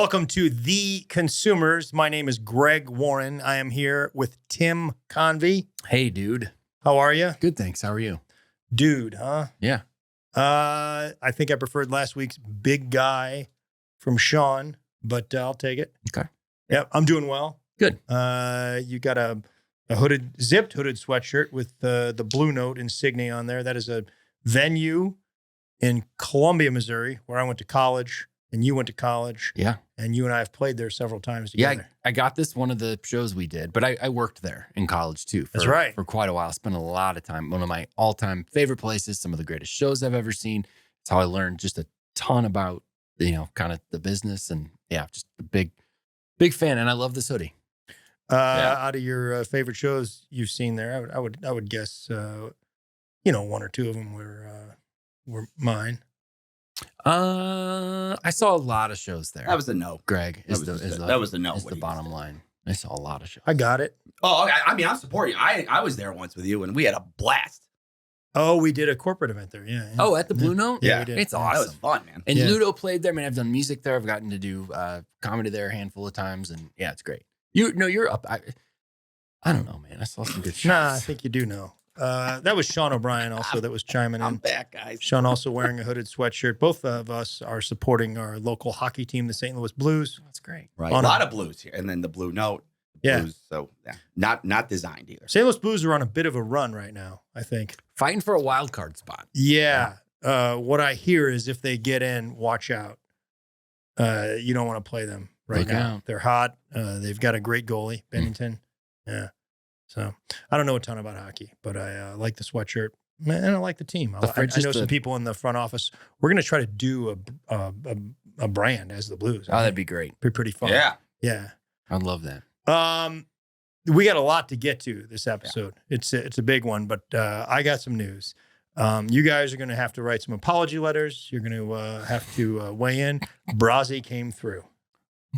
Welcome to The Consumers. My name is Greg Warren. I am here with Tim Convey. Hey, dude. How are you? Good, thanks. How are you? Dude, huh? Yeah. I think I preferred last week's big guy from Sean, but I'll take it. Okay. Yep, I'm doing well. Good. You got a zipped hooded sweatshirt with the Blue Note insignia on there. That is a venue in Columbia, Missouri, where I went to college. And you went to college. Yeah. And you and I have played there several times together. Yeah, I got this one of the shows we did, but I worked there in college too. That's right. For quite a while. Spent a lot of time. One of my all-time favorite places, some of the greatest shows I've ever seen. It's how I learned just a ton about, kind of the business. And yeah, just a big fan. And I love this hoodie. Out of your favorite shows you've seen there, I would guess, one or two of them were mine. I saw a lot of shows there. That was a no. Greg, That was the no. Is the bottom line. I saw a lot of shows. I got it. Oh, okay. I mean, I'm supporting you. I was there once with you, and we had a blast. Oh, we did a corporate event there. Yeah. Oh, at the Blue Note? Yeah, we did. It's That awesome. was fun, man. And Yeah. Ludo played there. I mean, I've done music there. I've gotten to do comedy there a handful of times, and yeah, it's great. You're up. I don't know, man. I saw some good shows. Nah, I think you do know. That was Sean O'Brien also that was chiming I'm in. back, guys. Sean also wearing a hooded sweatshirt. Both of us are supporting our local hockey team, the St. Louis Blues. That's great. Right. On A lot of blues here, and then the Blue Note. Yeah. Blues, so yeah, not designed either. St. Louis Blues are on a bit of a run right now, I think. Fighting for a wild card spot. Yeah. What I hear is if they get in, watch out. You don't want to play them right Look now. out. They're hot. They've got a great goalie, Bennington. Yeah. So I don't know a ton about hockey, but I like the sweatshirt. Man, and I like the team. I know some people in the front office. We're going to try to do a brand as the Blues. Oh, that'd be great. be pretty fun. Yeah. Yeah. I'd love that. We got a lot to get to this episode. Yeah. It's a big one, but I got some news. You guys are going to have to write some apology letters. You're going to have to weigh in. Brase came through.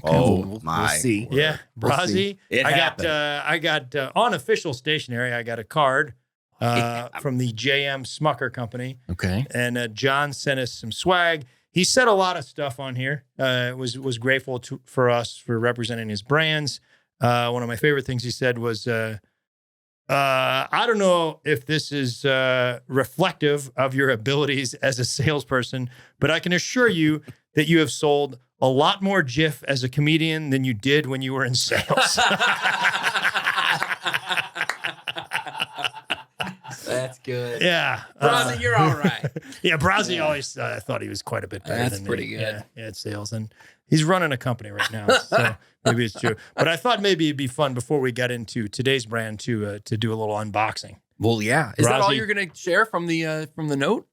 Okay, Oh, we'll my. see. Yeah, We'll Brase. see. It happened. I got on official stationery. I got a card from the JM Smucker Company, Okay. and John sent us some swag. He said a lot of stuff on here. Was grateful for us for representing his brands. One of my favorite things he said was, I don't know if this is reflective of your abilities as a salesperson, but I can assure you that you have sold a lot more Jif as a comedian than you did when you were in sales. That's good. Yeah. Brase, you're all right. Yeah, Brase always thought he was quite a bit better That's than pretty me. good. Yeah, at sales. And he's running a company right now, so maybe it's true. But I thought maybe it'd be fun before we got into today's brand to do a little unboxing. Well, yeah. Is that all Brase. you're going to share from the note?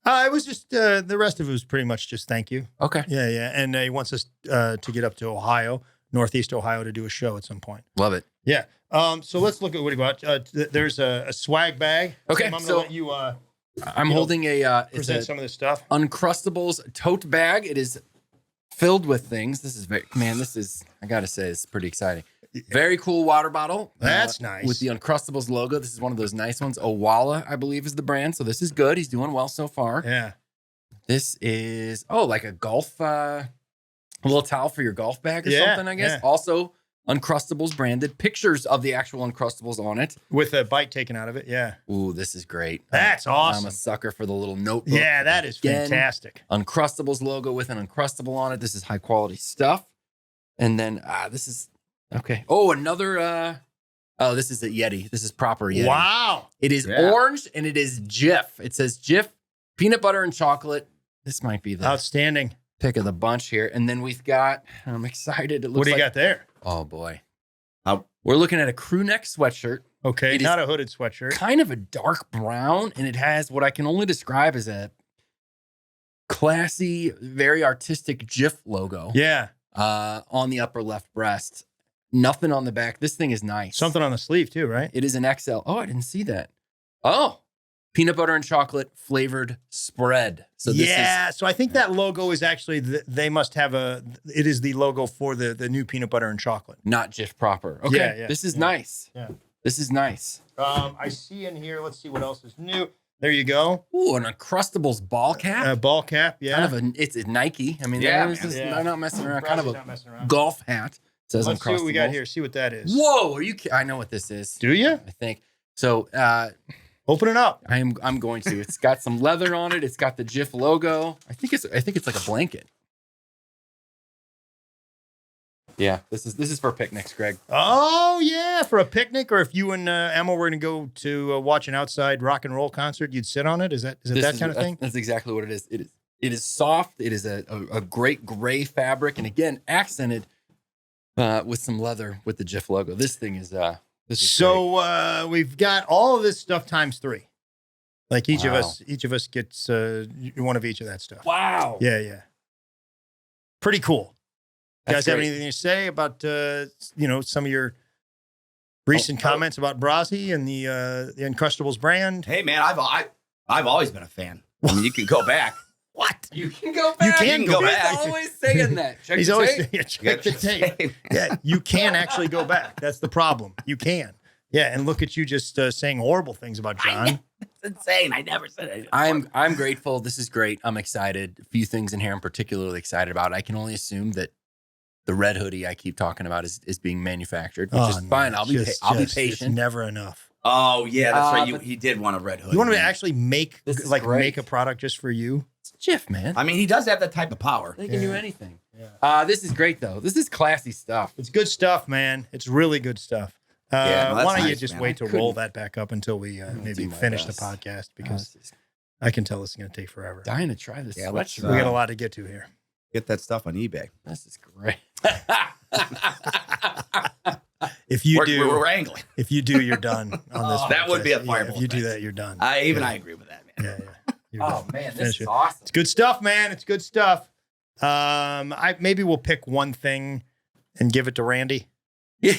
It was just the rest of it was pretty much just thank you. Okay. Yeah. And he wants us to get up to Ohio, Northeast Ohio, to do a show at some point. Love it. Yeah. So let's look at what he bought. There's a swag bag. Okay, Tim, I'm so gonna let you I'm holding it's present a some of this stuff. Uncrustables tote bag. It is filled with things. This is I got to say, it's pretty exciting. Very cool water bottle. That's nice. With the Uncrustables logo. This is one of those nice ones. Owala, I believe, is the brand. So this is good. He's doing well so far. Yeah. This is, like a golf, a little towel for your golf bag or Yeah, something, I guess. yeah. Also, Uncrustables branded. Pictures of the actual Uncrustables on it. With a bite taken out of it. Yeah. Ooh, this is great. That's awesome. I'm a sucker for the little notebook. Yeah, that is Again, fantastic. Uncrustables logo with an Uncrustable on it. This is high quality stuff. And then this is okay. Oh, another this is a Yeti. This is proper Yeti. Wow. It is Yeah. orange and it is Jif. It says Jif, peanut butter and chocolate. This might be the Outstanding. pick of the bunch here. And then we've got, I'm excited. It looks What do you like, got there? oh boy. Oh. We're looking at a crew neck sweatshirt. Okay, It not a hooded sweatshirt. Kind of a dark brown, and it has what I can only describe as a classy, very artistic Jif logo Yeah. on the upper left breast. Nothing on the back. This thing is nice. Something on the sleeve too, right? It is an XL. Oh, I didn't see that. Oh, peanut butter and chocolate flavored spread. So this is, So I think that logo is actually, they must have it is the logo for the new peanut butter and chocolate. not Jif proper. Okay, Yeah, this is yeah. nice. Yeah. This is nice. I see in here, let's see what else is new. There you go. Ooh, an Uncrustables ball cap. Ball cap. Yeah. Kind of it's a Nike. I mean, Yeah, there's man. just, Yeah. I'm not messing around. Kind of Brazie's a not messing around. golf hat. It says Let's see what we got Uncrustables. here. See what that is. Whoa, are you? I know what this is. Do you? I think so. Open it up. I'm going to. It's got some leather on it. It's got the Jif logo. I think it's like a blanket. Yeah, this is for picnics, Greg. Oh yeah, for a picnic, or if you and Emma were going to go to watch an outside rock and roll concert, you'd sit on it. Is it that kind of thing? That's exactly what it is. It is soft. It is a great gray fabric, and again accented with some leather with the Jif logo. This thing is this is So we've got all of this stuff times 3. Like each of Wow. us gets one of each of that stuff. great. Wow. Yeah. Pretty cool. You That's guys have great. anything to say about some of your recent comments about Brase and the Uncrustables brand? Hey, man, I've always been a fan. I mean, you can go back. What? You can go back. can go He's back. always saying that. Check He's the always tape. saying, check the tape. Yeah, you can actually go back. That's the problem. You can. Yeah, and look at you just saying horrible things about John. It's insane. I never said it. I'm grateful. This is great. I'm excited. A few things in here I'm particularly excited about. I can only assume that the red hoodie I keep talking about is being manufactured, which is fine. I'll be It's patient. never enough. Oh yeah, that's right. but- He did want a red hood. You want him to actually make This is like great. make a product just for you? It's Jif, man. I mean, he does have that type of power. They can do Yeah. anything. Yeah. This is great though. This is classy stuff. It's good stuff, man. It's really good stuff. Yeah, no, that's why don't you nice, just man. wait to I couldn't- roll that back up until we I'm gonna maybe do my finish the best. podcast I because was just I can tell this is going to take forever. dying to try this Yeah, let's, sweatshirt. We got a lot to get to here. Get that stuff on eBay. This is great. If you do, We're wrangling. if you do, you're done on this. That would be a podcast. fireball If you do effect. that, you're done. I Yeah. agree with that, man. Yeah. You're Oh done. man, this Finish is it. awesome. It's good stuff, man. It's good stuff. I maybe we'll pick one thing and give it to Randy. Yeah.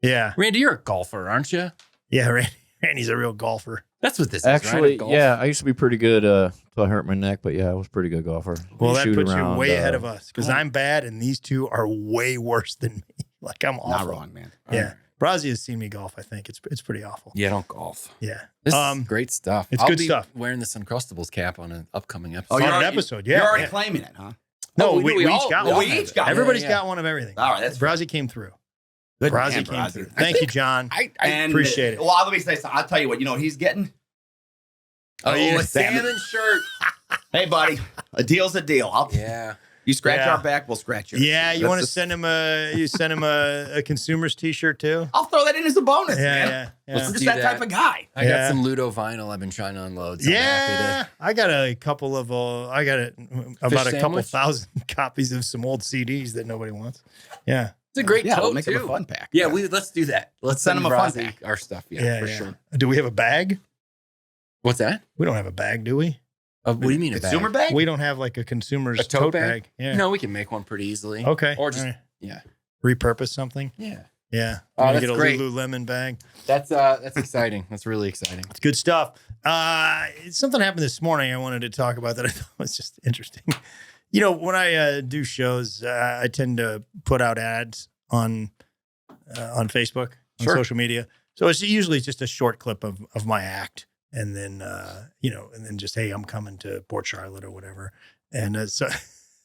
Yeah. Randy, you're a golfer, aren't you? Yeah. Randy's a real golfer. That's what this is, right? Actually, A golf? yeah, I used to be pretty good until I hurt my neck, but yeah, I was a pretty good golfer. Well, that Shoot puts you around, way ahead of us because I'm bad and these two are way worse than me. Like I'm awful. Not wrong, man. Yeah. Brazzi has seen me golf. I think it's pretty awful. Yeah, don't golf. Yeah. This is great stuff. it's I'll good be stuff. Wearing this Uncrustables cap on an upcoming episode. Oh, On you're an already- episode. You're Yeah. already yeah. claiming it, huh? No, Oh, we we each all- got we one. we each got one. Everybody's Yeah. got one of everything. All right, that's Brazzi came through. good. Brazzi man, came Brazzi. through. I Thank you, think- John. I And appreciate it. Well, let me say something. I'll tell you what. You know what he's getting? oh, you a salmon shirt. Hey, buddy, a deal's a deal. Yeah. You scratch Yeah. our back, we'll scratch yours. Yeah, you That's want to the- send him a consumer's T-shirt too? I'll throw that in as a bonus, Yeah, man. yeah, I'm yeah. just do that, that. type of guy. I Yeah. got some Ludo vinyl I've been trying to unload. So I'm happy Yeah, I got a couple of about a couple sandwich? thousand copies of some old CDs that nobody wants. Yeah, It's a great Yeah, tote we'll make too. him a fun pack. Yeah, let's do that. Let's send him a fun Brazzi pack. our stuff. Yeah, yeah, for yeah. sure. Do we have a bag? What's that? We don't have a bag, do we? What do you mean a Consumer bag? bag? We don't have like a consumer's A tote bag? Yeah. No, we can make one pretty easily. Okay. Or just All right. yeah, Repurpose something. yeah. Yeah. Oh, We're gonna that's get a great. Lululemon bag. That's exciting. That's really exciting. It's good stuff. Something happened this morning I wanted to talk about that I thought was just interesting. You know, when I do shows, I tend to put out ads on Facebook, on Sure. social media. So it's usually just a short clip of my act. And then, and then just, hey, I'm coming to Port Charlotte or whatever. And so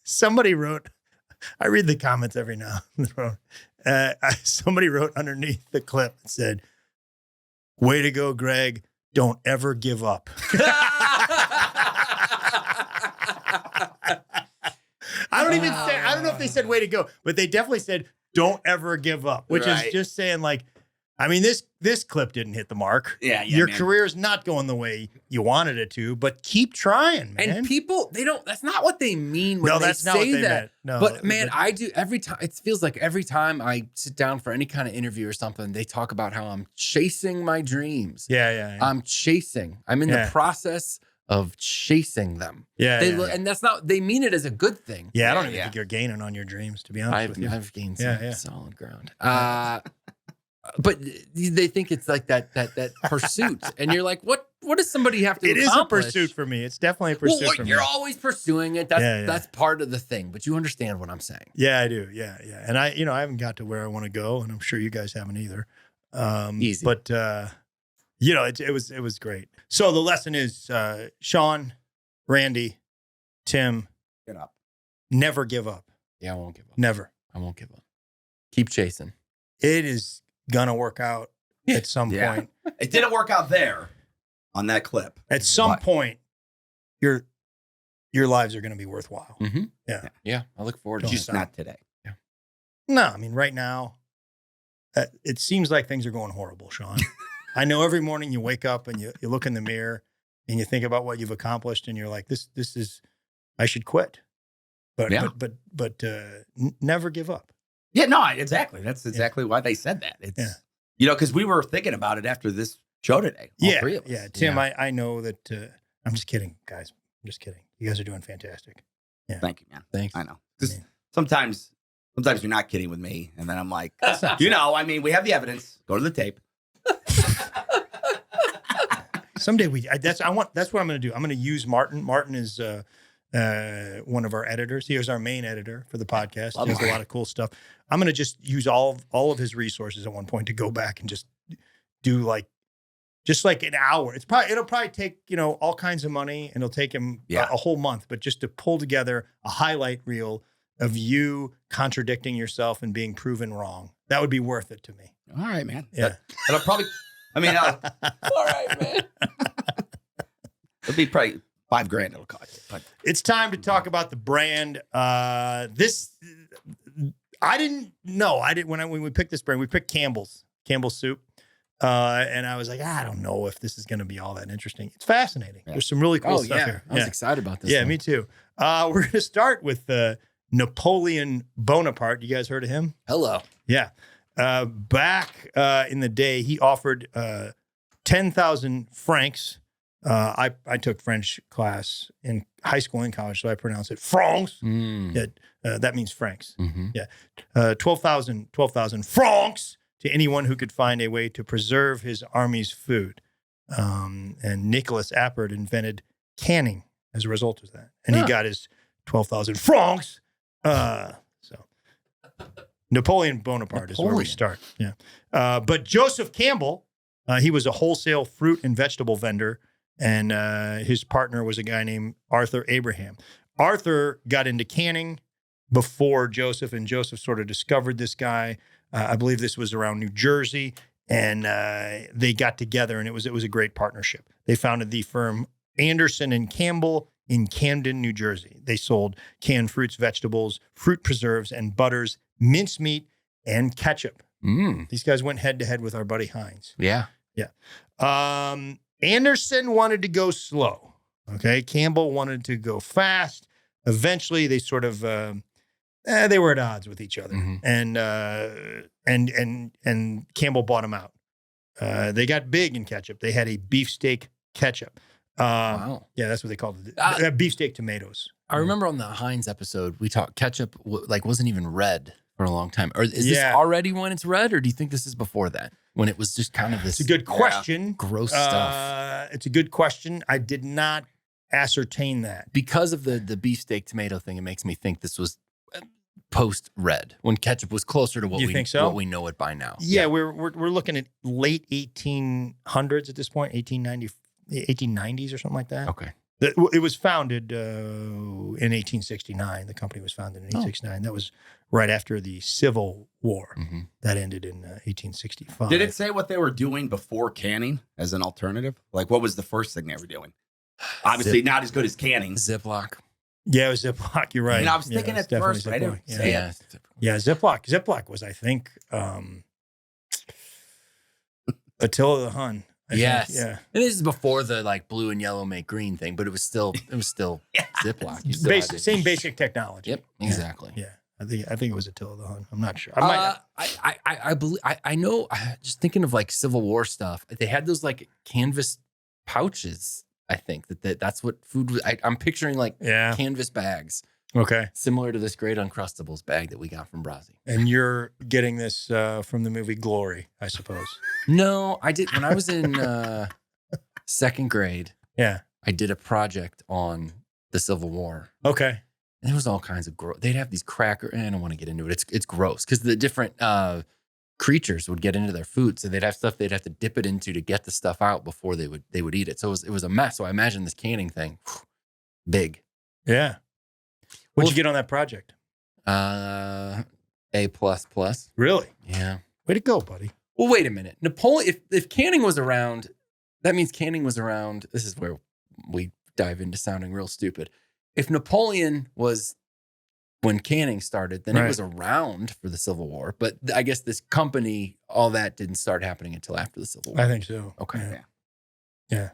somebody wrote, I read the comments every now and then. Somebody wrote underneath the clip and said, "Way to go, Greg. Don't ever give up." I don't know if they said way to go, but they definitely said don't ever give up, which Right. is just saying like, I mean, this clip didn't hit the mark. Yeah, Your man. career's not going the way you wanted it to, but keep trying, man. And people, that's not what they mean when No, they that's say not what they that. meant. No, but man, I do every time. It feels like every time I sit down for any kind of interview or something, they talk about how I'm chasing my dreams. yeah. I'm chasing. I'm in Yeah. the process of chasing them. Yeah, They yeah. look, and that's not. They mean it as a good thing. Yeah, I don't even Yeah. think you're gaining on your dreams, to be honest with you. I've gained Yeah, some yeah. solid ground. But they think it's like that pursuit, and you're like, what does somebody have to It is a accomplish? pursuit for me. It's definitely a pursuit for me. You're always pursuing it. That's Yeah. that's part of the thing. But you understand what I'm saying. Yeah, I do. Yeah. And I haven't got to where I want to go, and I'm sure you guys haven't either. Easy. But it was great. So the lesson is, Sean, Randy, Tim, Get up. never give up. Yeah, I won't give up. Never. I won't give up. Keep chasing. It is gonna work out at some Yeah. point. It didn't work out there on that clip. At some But- point, your lives are gonna be worthwhile. Mm-hmm. Yeah. Yeah. I look forward to Don't it. Just not today. No, I mean, right now, it seems like things are going horrible, Sean. I know every morning you wake up and you look in the mirror and you think about what you've accomplished and you're like, this is, I should quit. But, Yeah. but never give up. Yeah, no, exactly. That's exactly why they said that. It's, because we were thinking about it after this show today. All three of us. Yeah. Tim, I know that, I'm just kidding, guys. I'm just kidding. You guys are doing fantastic. Yeah. Thank you, man. Thanks. I know. 'Cause Yeah. sometimes you're not kidding with me. And then I'm like, That's not I mean, we have the evidence. Go to the tape. Someday that's what I'm going to do. I'm going to use Martin. Martin is one of our editors. He is our main editor for the podcast. He does a lot of cool stuff. I'm going to just use all of his resources at one point to go back and just do just like an hour. It'll probably take, all kinds of money, and it'll take him a whole month, but just to pull together a highlight reel of you contradicting yourself and being proven wrong. That would be worth it to me. All right, man. Yeah. That'll probably, all right, man. It'll be probably $5,000 it'll cost you. But It's time to talk about the brand. I didn't know. When we picked this brand, we picked Campbell's soup. And I was like, I don't know if this is going to be all that interesting. It's fascinating. Yeah. There's some really cool stuff here. I was excited about this. Yeah, one. me too. We're going to start with Napoleon Bonaparte. You guys heard of him? Hello. Yeah. Back in the day, he offered 10,000 francs. I took French class in high school and college, so I pronounce it francs. Mm. That means francs. Mm-hmm. Yeah. 12,000 francs to anyone who could find a way to preserve his army's food. And Nicholas Appert invented canning as a result of that. And he got his 12,000 francs. So Napoleon Bonaparte is where we start. Yeah. But Joseph Campbell, he was a wholesale fruit and vegetable vendor. And his partner was a guy named Arthur Abraham. Arthur got into canning before Joseph, and Joseph sort of discovered this guy. I believe this was around New Jersey, and they got together, and it was a great partnership. They founded the firm Anderson and Campbell in Camden, New Jersey. They sold canned fruits, vegetables, fruit preserves, and butters, mincemeat, and ketchup. Mm. These guys went head to head with our buddy Heinz. Yeah. Yeah. Anderson wanted to go slow. Okay. Campbell wanted to go fast. Eventually they sort of, they were at odds with each other. Mhm. And Campbell bought them out. They got big in ketchup. They had a beefsteak ketchup. Wow. Yeah, that's what they called it. Beefsteak tomatoes. I remember on the Heinz episode, we talked ketchup wasn't even red for a long time. Or is this already when it's red, or do you think this is before that? When it was just kind of this It's a good question. gross stuff. It's a good question. I did not ascertain that. Because of the beefsteak tomato thing, it makes me think this was post red, when ketchup was closer to what You think so? what we know it by now. Yeah, we're looking at late 1800s at this point, 1890s or something like that. Okay. It was founded in 1869. The company was founded in 1869. That was right after the Civil War. Mm-hmm. That ended in 1865. did it say what they were doing before canning as an alternative? Like, what was the first thing they were doing? Obviously, not as good as canning. Ziploc. Yeah, it was Ziploc. You're right. I mean, I was Yeah, thinking it's at first, definitely but I didn't Ziploc. say Yeah. it. Yeah. Ziploc. Ziploc was, I think, Attila the Hun. I think. Yes. Yeah. And this is before the blue and yellow make green thing, but it was still Ziploc. You still had to- Same basic technology. Yep, exactly. Yeah. I think it was Attila the Hun. I'm not sure. I might not. I believe I know. Just thinking of Civil War stuff, they had those canvas pouches. I think that's what food was. I'm picturing Yeah. canvas bags, Okay. similar to this great Uncrustables bag that we got from Brase. And you're getting this from the movie Glory, I suppose. No, I did when I was in second grade. Yeah. I did a project on the Civil War. Okay. And there was all kinds of gross. They'd have these cracker. I don't want to get into it. It's gross because the different creatures would get into their food. So they'd have stuff they'd have to dip it into to get the stuff out before they would eat it. So it was a mess. So I imagine this canning thing, big. Yeah. What'd you get on that project? A++. Really? Yeah. Way to go, buddy. Well, wait a minute. Napoleon, if canning was around, that means canning was around. This is where we dive into sounding real stupid. If Napoleon was when canning started, then it was around for the Civil War. But I guess this company, all that didn't start happening until after the Civil War. I think so. Okay. Yeah.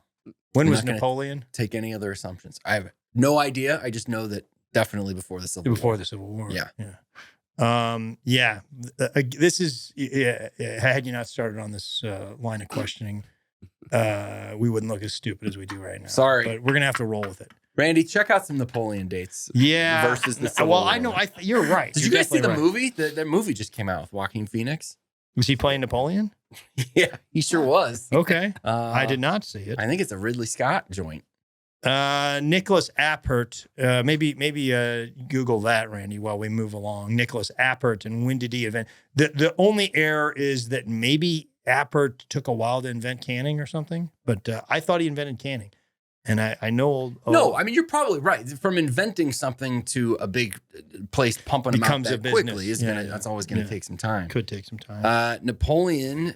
When was Napoleon? Take any other assumptions. I have no idea. I just know that definitely before the Civil War. Before the Civil War. Yeah. Yeah. This is, had you not started on this line of questioning, we wouldn't look as stupid as we do right now. Sorry. But we're going to have to roll with it. Randy, check out some Napoleon dates. Yeah. Versus the Civil War. I know. You're right. Did you guys see the movie? That movie just came out with Joaquin Phoenix. Was he playing Napoleon? Yeah, he sure was. Okay. I did not see it. I think it's a Ridley Scott joint. Nicholas Appert. Maybe Google that, Randy, while we move along. Nicholas Appert, and when did he invent? The only error is that maybe Appert took a while to invent canning or something, but I thought he invented canning. And I know. No, I mean, you're probably right. From inventing something to a big place pumping them out that quickly that's always going to take some time. Could take some time. Napoleon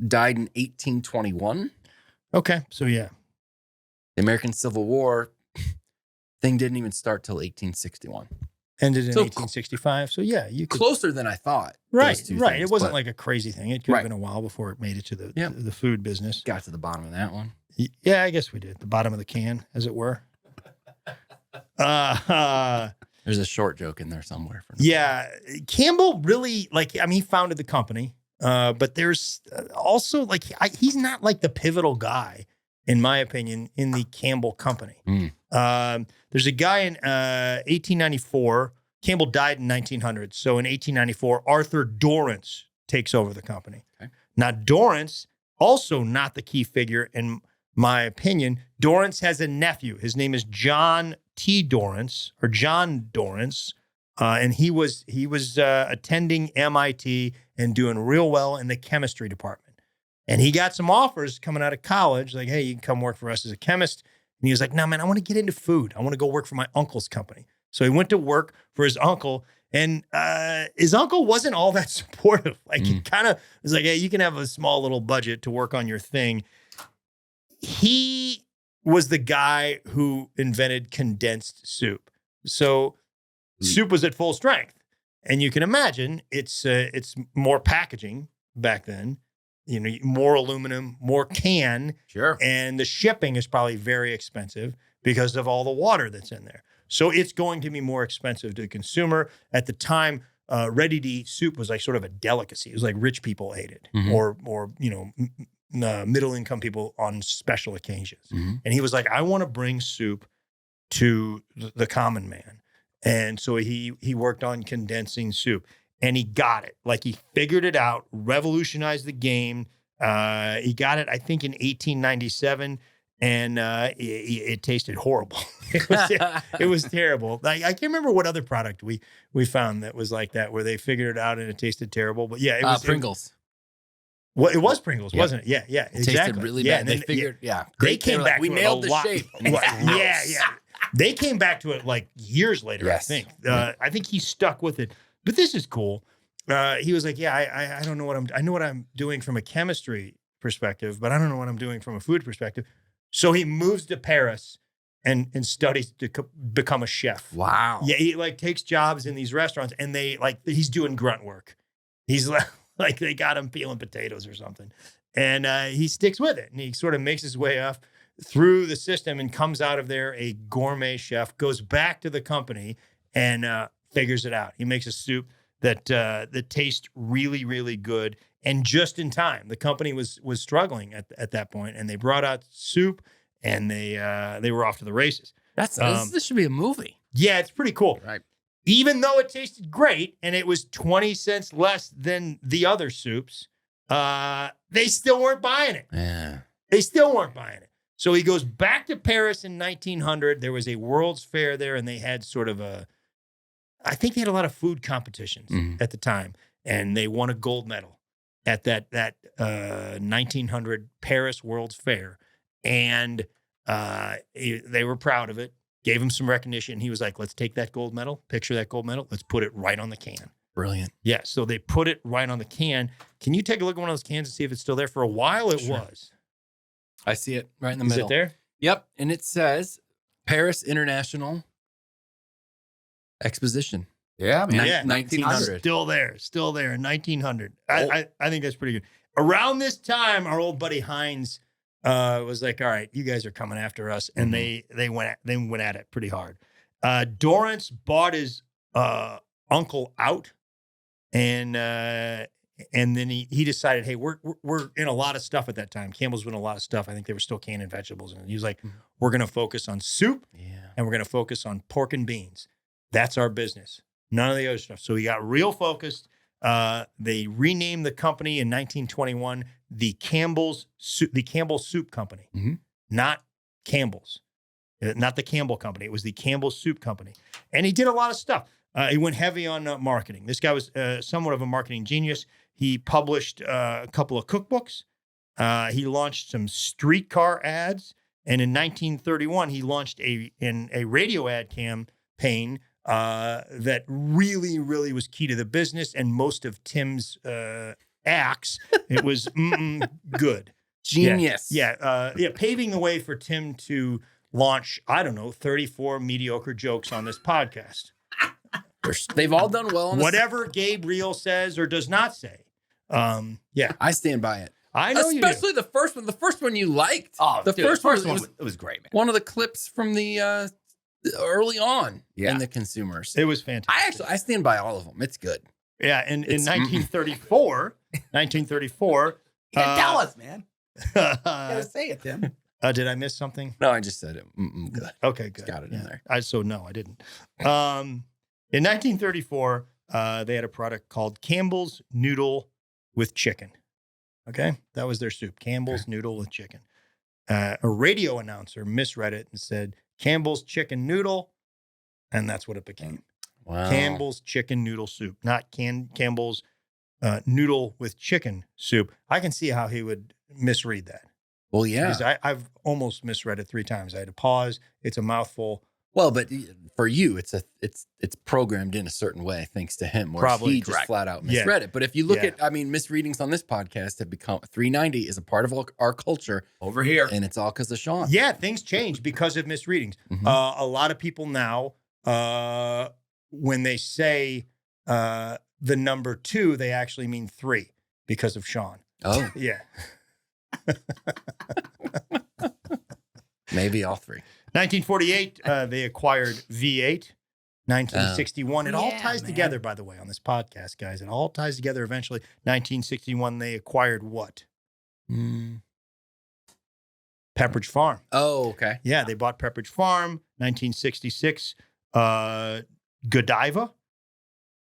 died in 1821. Okay, so yeah. The American Civil War thing didn't even start till 1861. Ended in 1865. So yeah, you could, closer than I thought. Right. Things, it wasn't like a crazy thing. It could have been a while before it made it to the food business. Got to the bottom of that one. Yeah, I guess we did. The bottom of the can, as it were. There's a short joke in there somewhere. Yeah. Campbell really, he founded the company, but there's also, he's not like the pivotal guy, in my opinion, in the Campbell company. There's a guy in 1894. Campbell died in 1900. So in 1894, Arthur Dorrance takes over the company. Okay. Now, Dorrance, also not the key figure in my opinion. Dorrance has a nephew. His name is John Dorrance, and he was attending MIT and doing real well in the chemistry department. And he got some offers coming out of college, like, hey, you can come work for us as a chemist. And he was like, no, man, I want to get into food. I want to go work for my uncle's company. So he went to work for his uncle, and his uncle wasn't all that supportive. He kind of was like, hey, you can have a small little budget to work on your thing. He was the guy who invented condensed soup. So soup was at full strength. And you can imagine it's more packaging back then, more aluminum, more can. Sure. And the shipping is probably very expensive because of all the water that's in there. So it's going to be more expensive to the consumer. At the time, ready-to-eat soup was like sort of a delicacy. It was like rich people ate it, or middle-income people on special occasions. And he was like, I want to bring soup to the common man. And so he worked on condensing soup, and he got it. He figured it out, revolutionized the game. He got it, I think, in 1897. And it tasted horrible. It was terrible. I can't remember what other product we found that was like that, where they figured it out and it tasted terrible. But yeah, it was Pringles. It was Pringles, wasn't it? Yeah, exactly. It tasted really bad. They figured, they came back. We nailed the shape. Yeah. They came back to it years later. Yes. I think. I think he stuck with it. But this is cool. He was like, yeah, I don't know I know what I'm doing from a chemistry perspective, but I don't know what I'm doing from a food perspective. So he moves to Paris and studies to become a chef. Wow. Yeah, he takes jobs in these restaurants, and he's doing grunt work. He's like they got him peeling potatoes or something, and he sticks with it, and he sort of makes his way up through the system and comes out of there a gourmet chef. Goes back to the company and figures it out. He makes a soup that tastes really, really good. And just in time. The company was struggling at that point, and they brought out soup, and they were off to the races. This should be a movie. Yeah, it's pretty cool. Right. Even though it tasted great, and it was 20 cents less than the other soups, they still weren't buying it. Yeah. They still weren't buying it. So he goes back to Paris in 1900. There was a World's Fair there, and they had sort of I think they had a lot of food competitions at the time, and they won a gold medal. at that 1900 Paris World's Fair, and they were proud of it. Gave him some recognition. He was like, "Let's take that gold medal. Picture that gold medal. Let's put it right on the can." Brilliant. Yeah. So they put it right on the can. Can you take a look at one of those cans and see if it's still there? For a while, it was. I see it right in the Is middle. it there? Yep. And it says Paris International Exposition. Yeah, man. Yeah. 1900. Still there. Still there in 1900. Oh. I think that's pretty good. Around this time, our old buddy Heinz was like, "All right, you guys are coming after us," and they went at it pretty hard. Dorrance bought his uncle out, and then he decided, "Hey, we're in a lot of stuff at that time. Campbell's been in a lot of stuff. I think they were still canning vegetables, and he was like, we're going to focus on soup, and we're going to focus on pork and beans. That's our business. None of the other stuff." So he got real focused. They renamed the company in 1921 the Campbell Soup Company, not Campbell's, not the Campbell Company. It was the Campbell Soup Company, and he did a lot of stuff. He went heavy on marketing. This guy was somewhat of a marketing genius. He published a couple of cookbooks. He launched some streetcar ads, and in 1931 he launched a radio ad campaign that really, really was key to the business and most of Tim's acts. It was good. Genius. Yeah. Paving the way for Tim to launch, 34 mediocre jokes on this podcast. They've all done well. On Whatever Gabriel says or does not say. I stand by it. I know especially the first one. The first one you liked. Oh, the dude, first one it was great, man. One of the clips from the early on in the consumers. It was fantastic. I stand by all of them. It's good. Yeah, and in 1934, You gotta tell us, man. You gotta say it, Tim. Did I miss something? No, I just said it. Good. Okay, good. Just got it in there. No, I didn't. In 1934, they had a product called Campbell's Noodle with Chicken. Okay, that was their soup, Campbell's Noodle with Chicken. A radio announcer misread it and said Campbell's Chicken Noodle, and that's what it became. Wow. Campbell's Chicken Noodle Soup, not Campbell's Noodle with Chicken Soup. I can see how he would misread that. Well, yeah. Because I've almost misread it 3 times. I had to pause. It's a mouthful. Well, but for you, it's programmed in a certain way, thanks to him. Whereas Probably he correct. just flat out misread it. But if you look at, misreadings on this podcast have become 390 is a part of our culture Over here. and it's all because of Sean. Yeah, things change because of misreadings. A lot of people now, when they say the number 2, they actually mean 3 because of Sean. Oh, Yeah. maybe all 3. 1948, they acquired V8. 1961, it all ties man. together, by the way, on this podcast, guys. It all ties together eventually. 1961, they acquired what? Pepperidge Farm. Oh, okay. Yeah, they bought Pepperidge Farm. 1966, Godiva.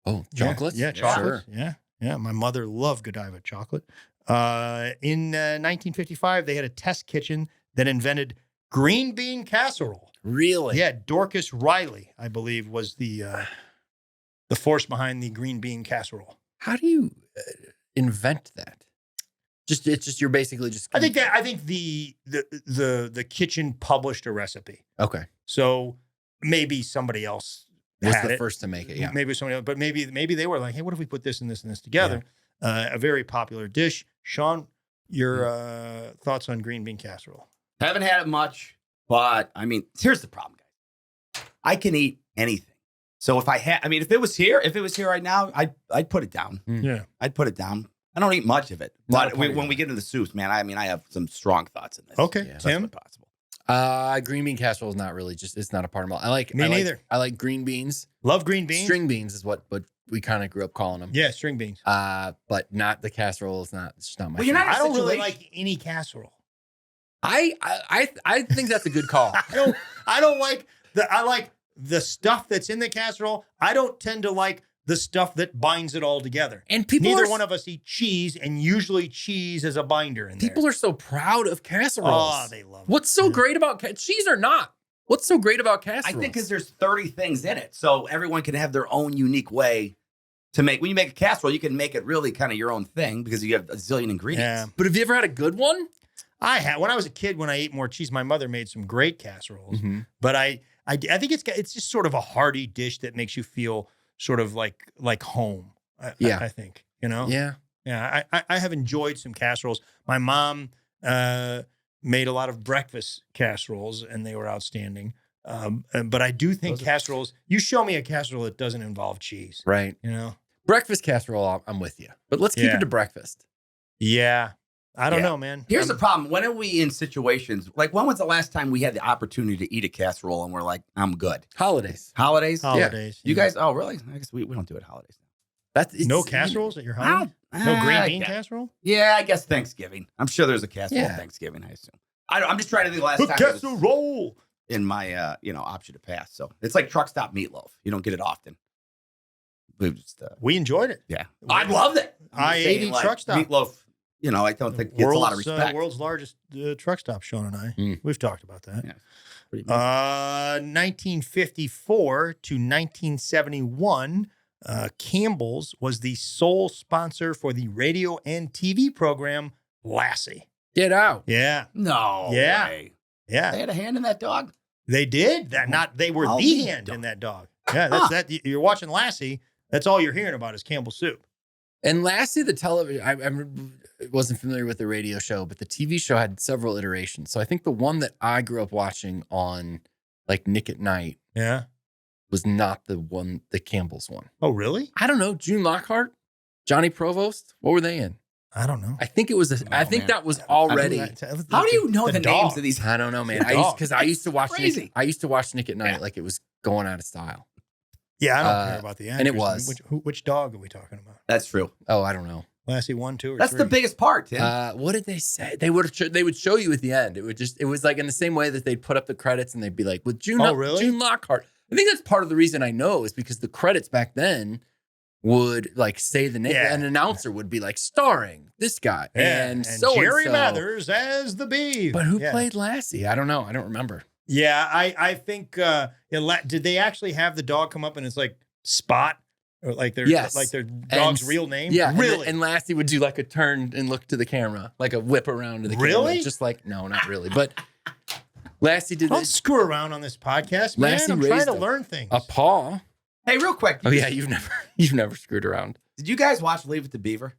Oh, chocolates? Yeah, chocolate. Sure. Yeah. My mother loved Godiva chocolate. In 1955, they had a test kitchen that invented green bean casserole. Really? Yeah, Dorcas Riley, I believe, was the force behind the green bean casserole. How do you invent that? You're basically just. I think the kitchen published a recipe. Okay. So maybe somebody else Was had the it. first to make it? Yeah. Maybe somebody else, but maybe they were like, hey, what if we put this and this and this together? A very popular dish. Sean, your thoughts on green bean casserole? Haven't had it much, but here's the problem, guys. I can eat anything. So if it was here right now, I'd put it down. Yeah. I'd put it down. I don't eat much of it, Not a but party when we get into the soups, man, I have some strong thoughts in this. Okay, Yeah. Tim. Possible. Green bean casserole is not really it's not a part of my. Me neither. I like green beans. Love green beans. String beans is what we kind of grew up calling them. Yeah, string beans. But not the casserole. It's just not my. Well, you're thing. not- I don't really situation- like any casserole. I think that's a good call. I don't like I like the stuff that's in the casserole. I don't tend to like the stuff that binds it all together. And people Neither are, one of us eat cheese, and usually cheese is a binder in there. people are so proud of casseroles. Oh, they love it. What's so great about cheese or not? What's so great about casseroles? I think because there's 30 things in it, so everyone can have their own unique way when you make a casserole, you can make it really kind of your own thing because you have a zillion ingredients. Yeah. But have you ever had a good one? I had when I was a kid. When I ate more cheese, my mother made some great casseroles. Mm-hmm. But I think it's just sort of a hearty dish that makes you feel sort of like home. I think Yeah. Yeah. I have enjoyed some casseroles. My mom made a lot of breakfast casseroles, and they were outstanding. But I do think casseroles. You show me a casserole that doesn't involve cheese, Right. Breakfast casserole, I'm with you. But let's keep it to breakfast. Yeah. I don't know, man. Here's the problem. When are we in situations, like when was the last time we had the opportunity to eat a casserole and we're like, I'm good? Holidays. Holidays? Holidays. You guys, oh, really? I guess we don't do it holidays. No casseroles at your home? No green bean casserole? Yeah, I guess Thanksgiving. I'm sure there's a casserole at Thanksgiving, I assume. I'm just trying to think the last time casserole in my option to pass. So it's like truck stop meatloaf. You don't get it often. We enjoyed it. Yeah. I loved it. I ate truck stop meatloaf. I don't think it gets a lot of respect. World's largest truck stop, Sean and I. We've talked about that. Yeah. 1954 to 1971, Campbell's was the sole sponsor for the radio and TV program Lassie. Get out. Yeah. No way. Yeah. They had a hand in that dog? They did. They were the hand in that dog. Yeah, that's that. You're watching Lassie. That's all you're hearing about is Campbell soup. And lastly, the television, I wasn't familiar with the radio show, but the TV show had several iterations. So I think the one that I grew up watching on like Nick at Night was not the Campbell's one. Oh, really? I don't know. June Lockhart, Johnny Provost, what were they in? I don't know. I think it was, that was already. How do you know the names of these? I don't know, man. I used to watch Nick at Night like it was going out of style. Yeah, I don't care about the actors. And it was. Which dog are we talking about? That's true. Oh, I don't know. Lassie 1, 2, or That's 3? the biggest part, Tim. What did they say? They would show you at the end. It was like in the same way that they'd put up the credits and they'd be like, with June Lockhart. I think that's part of the reason I know is because the credits back then would like say the name. Yeah. An announcer would be like starring this guy and so Jerry Mathers as the Beaver. But who played Lassie? I don't know. I don't remember. Yeah, I think did they actually have the dog come up and it's like Spot or like their dog's real name? Yeah, really. And Lassie would do like a turn and look to the camera, like a whip around to the camera. Really? Just like no, not really, but Lassie did Don't this. screw around on this podcast, man. Lassie I'm trying to raised learn things. A paw. Hey, real quick. Oh yeah, you've never screwed around. Did you guys watch Leave It to Beaver?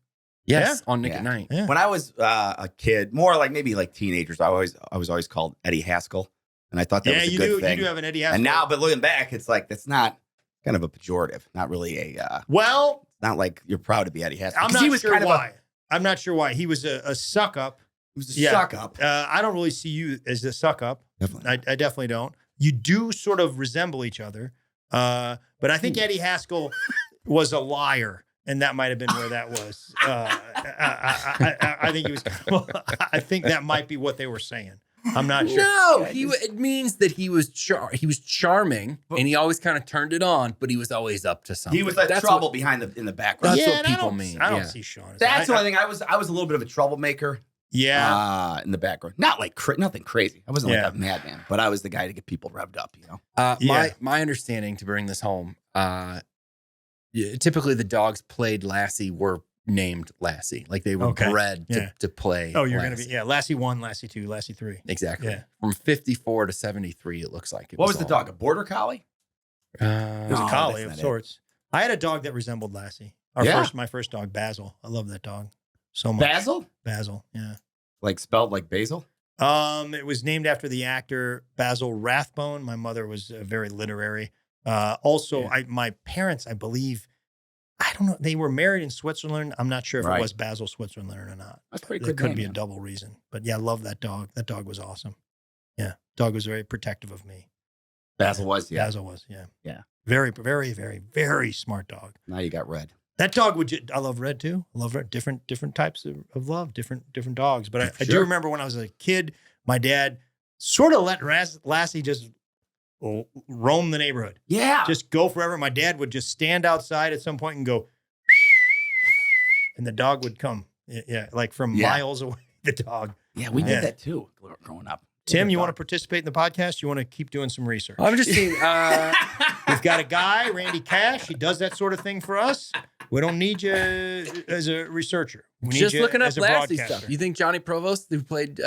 Yes, on Nick at Night. Yeah. When I was a kid, more like maybe like teenagers, I was always called Eddie Haskell, and I thought that was a good thing. You do have an Eddie Haskell. And now, but looking back, it's like that's not kind of a pejorative, not really a. Well, it's not like you're proud to be Eddie Haskell. I'm not sure why. I'm not sure why. He was a suck up. He was a suck up. I don't really see you as a suck up. Definitely. I definitely don't. You do sort of resemble each other. But I think Eddie Haskell was a liar. And that might have been where that was. I think he was. I think that might be what they were saying. I'm not sure. No, it means that he was charming, and he always kind of turned it on, but he was always up to something. He was like trouble in the background. That's what people mean. I don't see Sean. That's the only thing. I was a little bit of a troublemaker. Yeah. In the background, not like nothing crazy. I wasn't like a madman, but I was the guy to get people revved up. My understanding, to bring this home, typically the dogs played Lassie were named Lassie, like they were bred to play. Oh, you're Lassie. Gonna be Lassie 1, Lassie 2, Lassie 3. Exactly. Yeah. From 54 to 73, it looks like. What was the dog? A border collie? It was a collie of sorts. I had a dog that resembled Lassie. My first dog, Basil. I love that dog so much. Basil, yeah. Like spelled like basil? It was named after the actor Basil Rathbone. My mother was very literary. My parents, I believe, I don't know, they were married in Switzerland. I'm not sure if it was Basil Switzerland or not. That's pretty good. It could name, be a double reason. But yeah, I love that dog. That dog was awesome. Yeah. Dog was very protective of me. Basil was, yeah. Basil was, yeah. Yeah. Very, very, very, very smart dog. Now you got Red. That dog I love Red too. I love Red. Different types of love, different dogs. But I do remember when I was a kid, my dad sort of let Lassie just roam the neighborhood. Yeah. Just go forever. My dad would just stand outside at some point and go, and the dog would come. Yeah. Like from miles away, the dog. Yeah, we did that too growing up. Tim, you want to participate in the podcast? You want to keep doing some research? I'm just saying. We've got a guy, Randy Cash. He does that sort of thing for us. We don't need you as a researcher. We need Just you looking up as a Lassie broadcaster. stuff. You think Johnny Provost, who played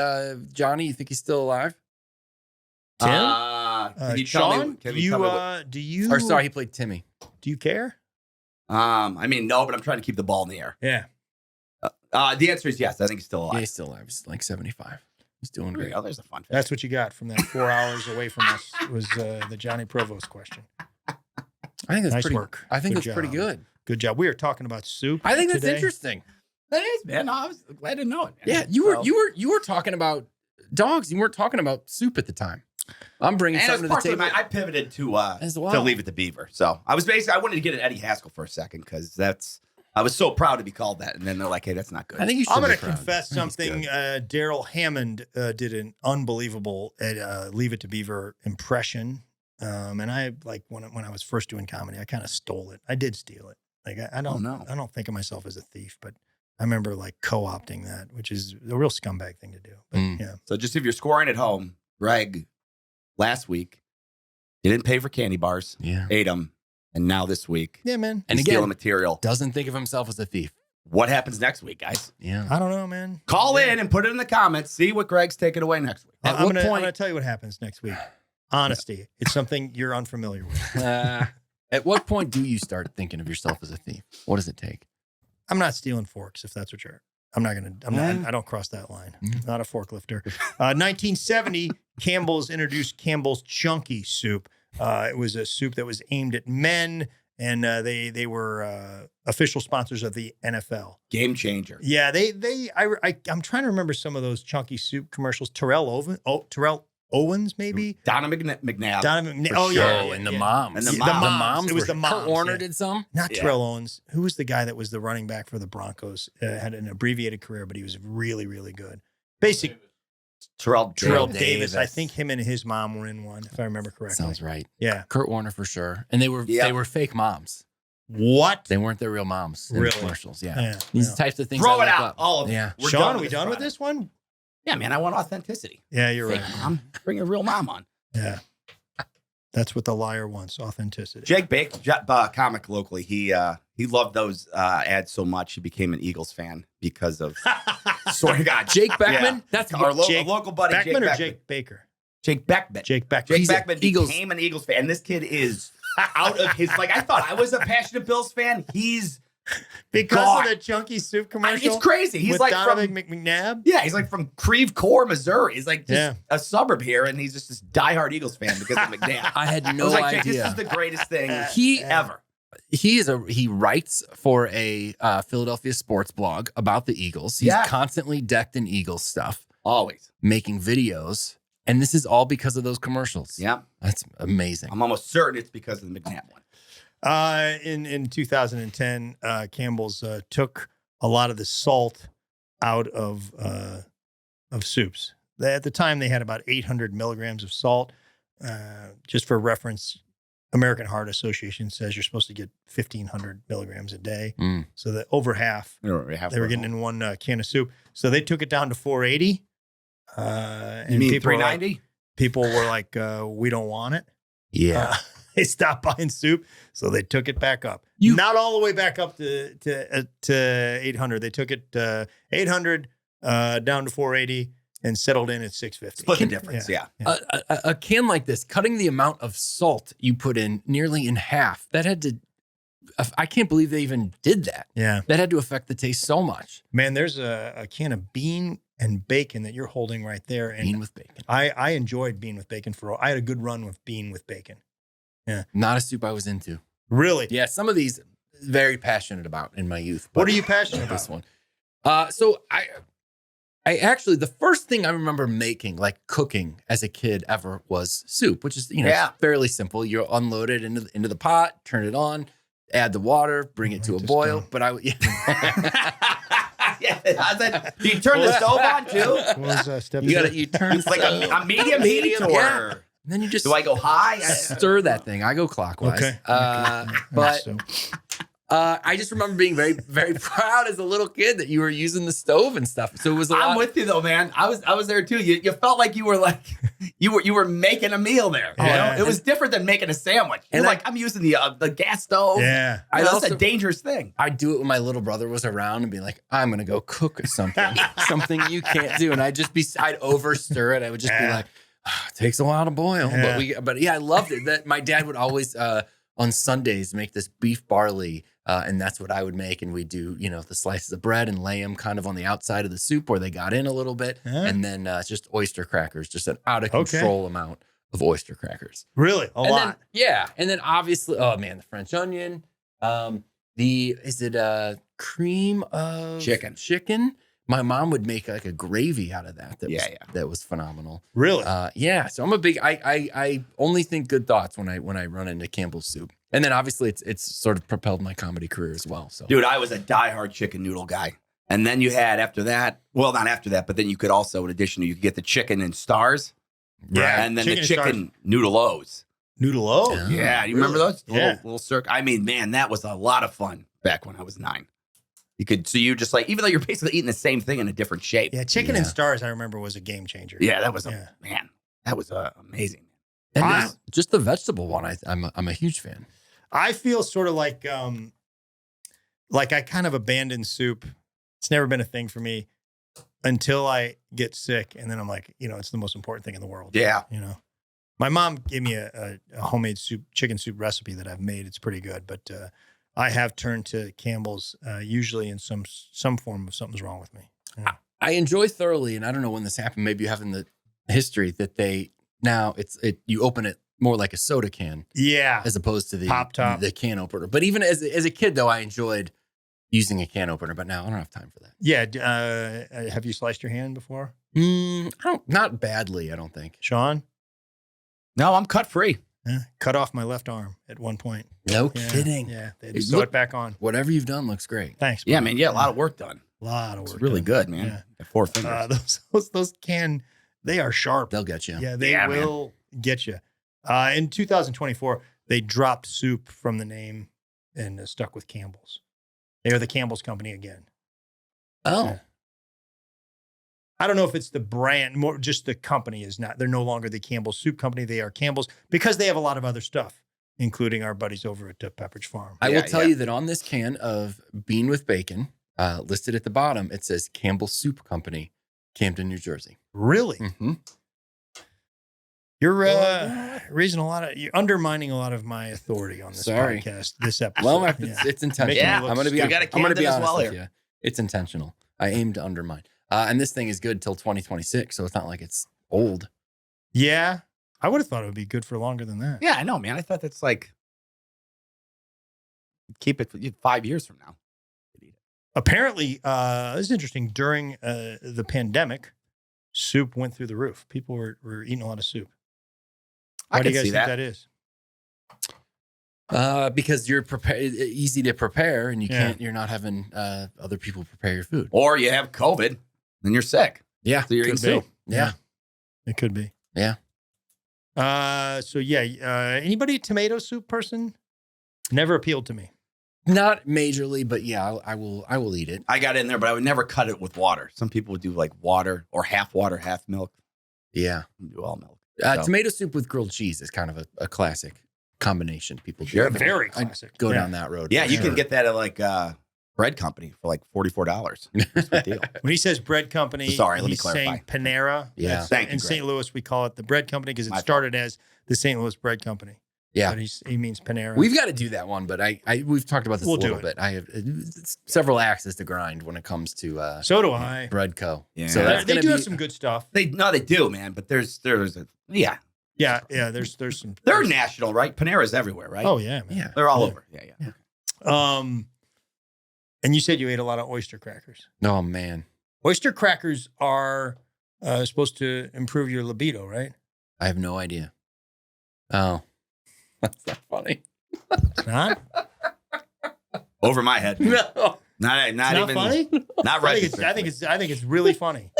Johnny, you think he's still alive? Tim? Can you tell Sean, me? Can you tell me what, do you? Or sorry, he played Timmy. Do you care? I mean, no, but I'm trying to keep the ball in the air. Yeah. The answer is yes. I think he's still alive. Yeah, he's still alive. He's like 75. He's doing great. Oh, there's a fun fact. That's what you got from that 4 hours away from us was the Johnny Provost question. I think that's Nice pretty work. I think Good that's pretty job. good. Good job. We are talking about soup. I think that's today. interesting. That is, man. I was glad to know it. Man. Yeah, you were talking about dogs. You weren't talking about soup at the time. I'm bringing And something to the partially table. I pivoted to As well. to leave it to Beaver. So I was basically I wanted to get an Eddie Haskell for a second because I was so proud to be called that, and then they're like, "Hey, that's not good." I think you should. I'm going be to proud. confess I think it's something. good. Daryl Hammond did an unbelievable Leave It to Beaver impression. And I like when I was first doing comedy, I kind of stole it. I did steal it. Like I don't no. I don't think of myself as a thief, but I remember like co-opting that, which is a real scumbag thing to do. But yeah. So just if you're scoring at home, Greg, last week, he didn't pay for candy bars, Yeah. ate them, and now this week, Yeah, man. And he's again, stealing material. doesn't think of himself as a thief. What happens next week, guys? Yeah. I don't know, man. Call in and put it in the comments. See what Greg's taking away next week. At I'm what gonna point- tell you what happens next week. Honesty. It's something you're unfamiliar with. At what point do you start thinking of yourself as a thief? What does it take? I'm not stealing forks if that's what you're. I don't cross that line. Not a forklifter. 1970, Campbell's introduced Campbell's Chunky Soup. It was a soup that was aimed at men, and they were official sponsors of the NFL. Game changer. Yeah, I'm trying to remember some of those Chunky Soup commercials. Terrell Owens, maybe. Donna McNabb. Donna McNabb. For Oh sure. yeah, Oh, and the yeah. moms. And the Yeah, moms. It was the moms. Kurt Warner yeah. did some. Not Yeah. Terrell Owens. Who was the guy that was the running back for the Broncos? Had an abbreviated career, but he was really, really good. Basic Terrell Davis. I think him and his mom were in one, if I remember correctly. Sounds right. Yeah. Kurt Warner for sure. And they were fake moms. What? They weren't their real moms in Really? the commercials. Yeah. Yeah. These yeah. are types of things. Throw I it look out. up. All of it. Yeah. We're Sean, done are we done with Friday. this one? Yeah, man. I want authenticity. Yeah, you're Fake right. mom. Bring a real mom on. Yeah. That's what the liar wants, authenticity. Jake Baker, comic locally, he loved those ads so much he became an Eagles fan because of swear to God, Jake Beckman? Yeah. That's our Jake local buddy, Beckman Jake or Beckman. Jake Baker? Jake Beckman. Jake Beckman. Jake He's a Beckman Eagles- became an Eagles fan. And this kid is out of his like. I thought I was a passionate Bills fan. He's Because God. of the Chunky Soup commercial. it's crazy. He's with like Donovan from McNabb. yeah, he's like from Creve Coeur, Missouri. He's like just Yeah. a suburb here, and he's just this diehard Eagles fan because of McNabb. I had I no was like, Jake, idea. this is the greatest thing He ever. he writes for a Philadelphia sports blog about the Eagles. He's Yeah. constantly decked in Eagles stuff, Always. making videos, and this is all because of those commercials. Yeah. That's amazing. I'm almost certain it's because of the McNabb one. In 2010, Campbell's took a lot of the salt out of soups. At the time, they had about 800 milligrams of salt. Just for reference, American Heart Association says you're supposed to get 1,500 milligrams a day. Mm. So that over half they were getting in one can of soup. So they took it down to 480. You mean people were like- 390? People were like, we don't want it. Yeah. They stopped buying soup, so they took it back up. You- Not all the way back up to 800. They took it 800 down to 480 and settled in at 650. Split the difference, yeah. A can like this, cutting the amount of salt you put in nearly in half, that had to, I can't believe they even did that. Yeah, That had to affect the taste so much. man. There's a can of bean and bacon that you're holding right there, and Bean with bacon. I enjoyed bean with bacon I had a good run with bean with bacon. Not a soup I was into. Really? Yeah, some of these very passionate about in my youth. What but are you passionate this about? one? So I actually, the first thing I remember making, like cooking as a kid ever, was soup, which is, Yeah. fairly simple. You unload it into the pot, turn it on, add the water, bring it to a Write this boil. down. But Do you turn the stove on too? What was step? you turn It's like a medium heat or yeah. And then you just do I go high? stir that thing. I go clockwise. Okay. But So, I just remember being very, very proud as a little kid that you were using the stove and stuff. So it was I'm with you though, man. I was there too. You felt like you were making a meal there. You Yeah. know? It was different than making a sandwich. You're And like, I'm using the gas stove. Yeah. I know, that's a dangerous thing. I'd do it when my little brother was around and be like, I'm going to go cook something you can't do. And I'd over stir it. I would just be like, it takes a while to boil. Yeah. But I loved it. That my dad would always, on Sundays, make this beef barley. And that's what I would make. And we do, the slices of bread and lay them kind of on the outside of the soup where they got in a little bit. Yeah. And then just oyster crackers, just an out of control amount of oyster crackers. Really? A lot. And then obviously, oh man, the French onion. Is it cream of chicken? My mom would make like a gravy out of that. That was phenomenal. Really? So I'm a big. I only think good thoughts when I run into Campbell's soup, and then obviously it's sort of propelled my comedy career as well. So, dude, I was a diehard chicken noodle guy, and then you had after that. Well, not after that, but then you could also, in addition, you could get the chicken in stars, and then the chicken noodle-os. Noodle-O? Yeah, you remember those? Yeah. Little circle. I mean, man, that was a lot of fun back when I was 9. You just like, even though you're basically eating the same thing in a different shape. Yeah, chicken and stars, I remember, was a game changer. Yeah, that was amazing. And just the vegetable one, I'm a huge fan. I feel sort of like I kind of abandoned soup. It's never been a thing for me until I get sick, and then I'm like, it's the most important thing in the world. Yeah. My mom gave me a homemade chicken soup recipe that I've made. It's pretty good, but I have turned to Campbell's usually in some form of something's wrong with me. Yeah. I enjoy thoroughly, and I don't know when this happened. Maybe you have in the history that you open it more like a soda can, as opposed to the pop top, the can opener. But even as a kid, though, I enjoyed using a can opener. But now I don't have time for that. Yeah. Have you sliced your hand before? Not badly, I don't think. Sean? No, I'm cut free. Yeah. Cut off my left arm at one point. No kidding. Yeah. They had to sew it back on. Whatever you've done looks great. Thanks. Yeah, man. Yeah, a lot of work done. A lot of work. It's really good, man. Yeah. The 4 fingers. Those they are sharp. They'll get you. Yeah, they will get you. In 2024, they dropped soup from the name and stuck with Campbell's. They are the Campbell's company again. Oh. Yeah. I don't know if it's the brand, more just the company is not. They're no longer the Campbell's Soup Company. They are Campbell's because they have a lot of other stuff, including our buddies over at Pepperidge Farm. I will tell you that on this can of bean with bacon, listed at the bottom, it says Campbell Soup Company, Camden, New Jersey. Really? Mm-hmm. You're you're undermining a lot of my authority on this podcast. This episode. Well, it's intentional. Yeah, I'm going to be honest honest with with you. It's intentional. I aim to undermine. And this thing is good till 2026, so it's not like it's old. Yeah. I would have thought it would be good for longer than that. Yeah, I know, man. I thought that's like, keep it for 5 years from now. Apparently, this is interesting. During the pandemic, soup went through the roof. People were eating a lot of soup. Why do you guys think that is? Because you're easy to prepare, and you're not having other people prepare your food. Or you have COVID, and you're sick. Yeah. So you're eating soup. Yeah. It could be. Yeah. Anybody a tomato soup person? Never appealed to me. Not majorly, but yeah, I will eat it. I got in there, but I would never cut it with water. Some people would do like water or half water, half milk. Yeah. Do all milk. Tomato soup with grilled cheese is kind of a classic combination. People do. Sure. Very classic. I'd go down that road. Yeah, you sure. can get that at like bread company for like $44. That's a deal. When he says bread company, Sorry, let me he's clarify. saying Panera. Yeah. Thank you, in Greg. St. Louis, we call it the bread company because it started as the St. Louis Bread Company. Yeah. But he means Panera. We've got to do that one, but we've talked about this We'll a little bit. I have several axes to grind when it comes to so do I. Bread Co. Yeah. So that's They gonna do be have some good stuff. They do, man. But there's a Yeah. There's some. They're national, right? Panera's everywhere, right? Oh yeah, man. yeah. They're all over. Yeah. And you said you ate a lot of oyster crackers. Oh man, Oyster crackers are supposed to improve your libido, right? I have no idea. Oh, that's not funny. It's not. Over my head. No. Not It's not even funny. Not I right. think it's really funny.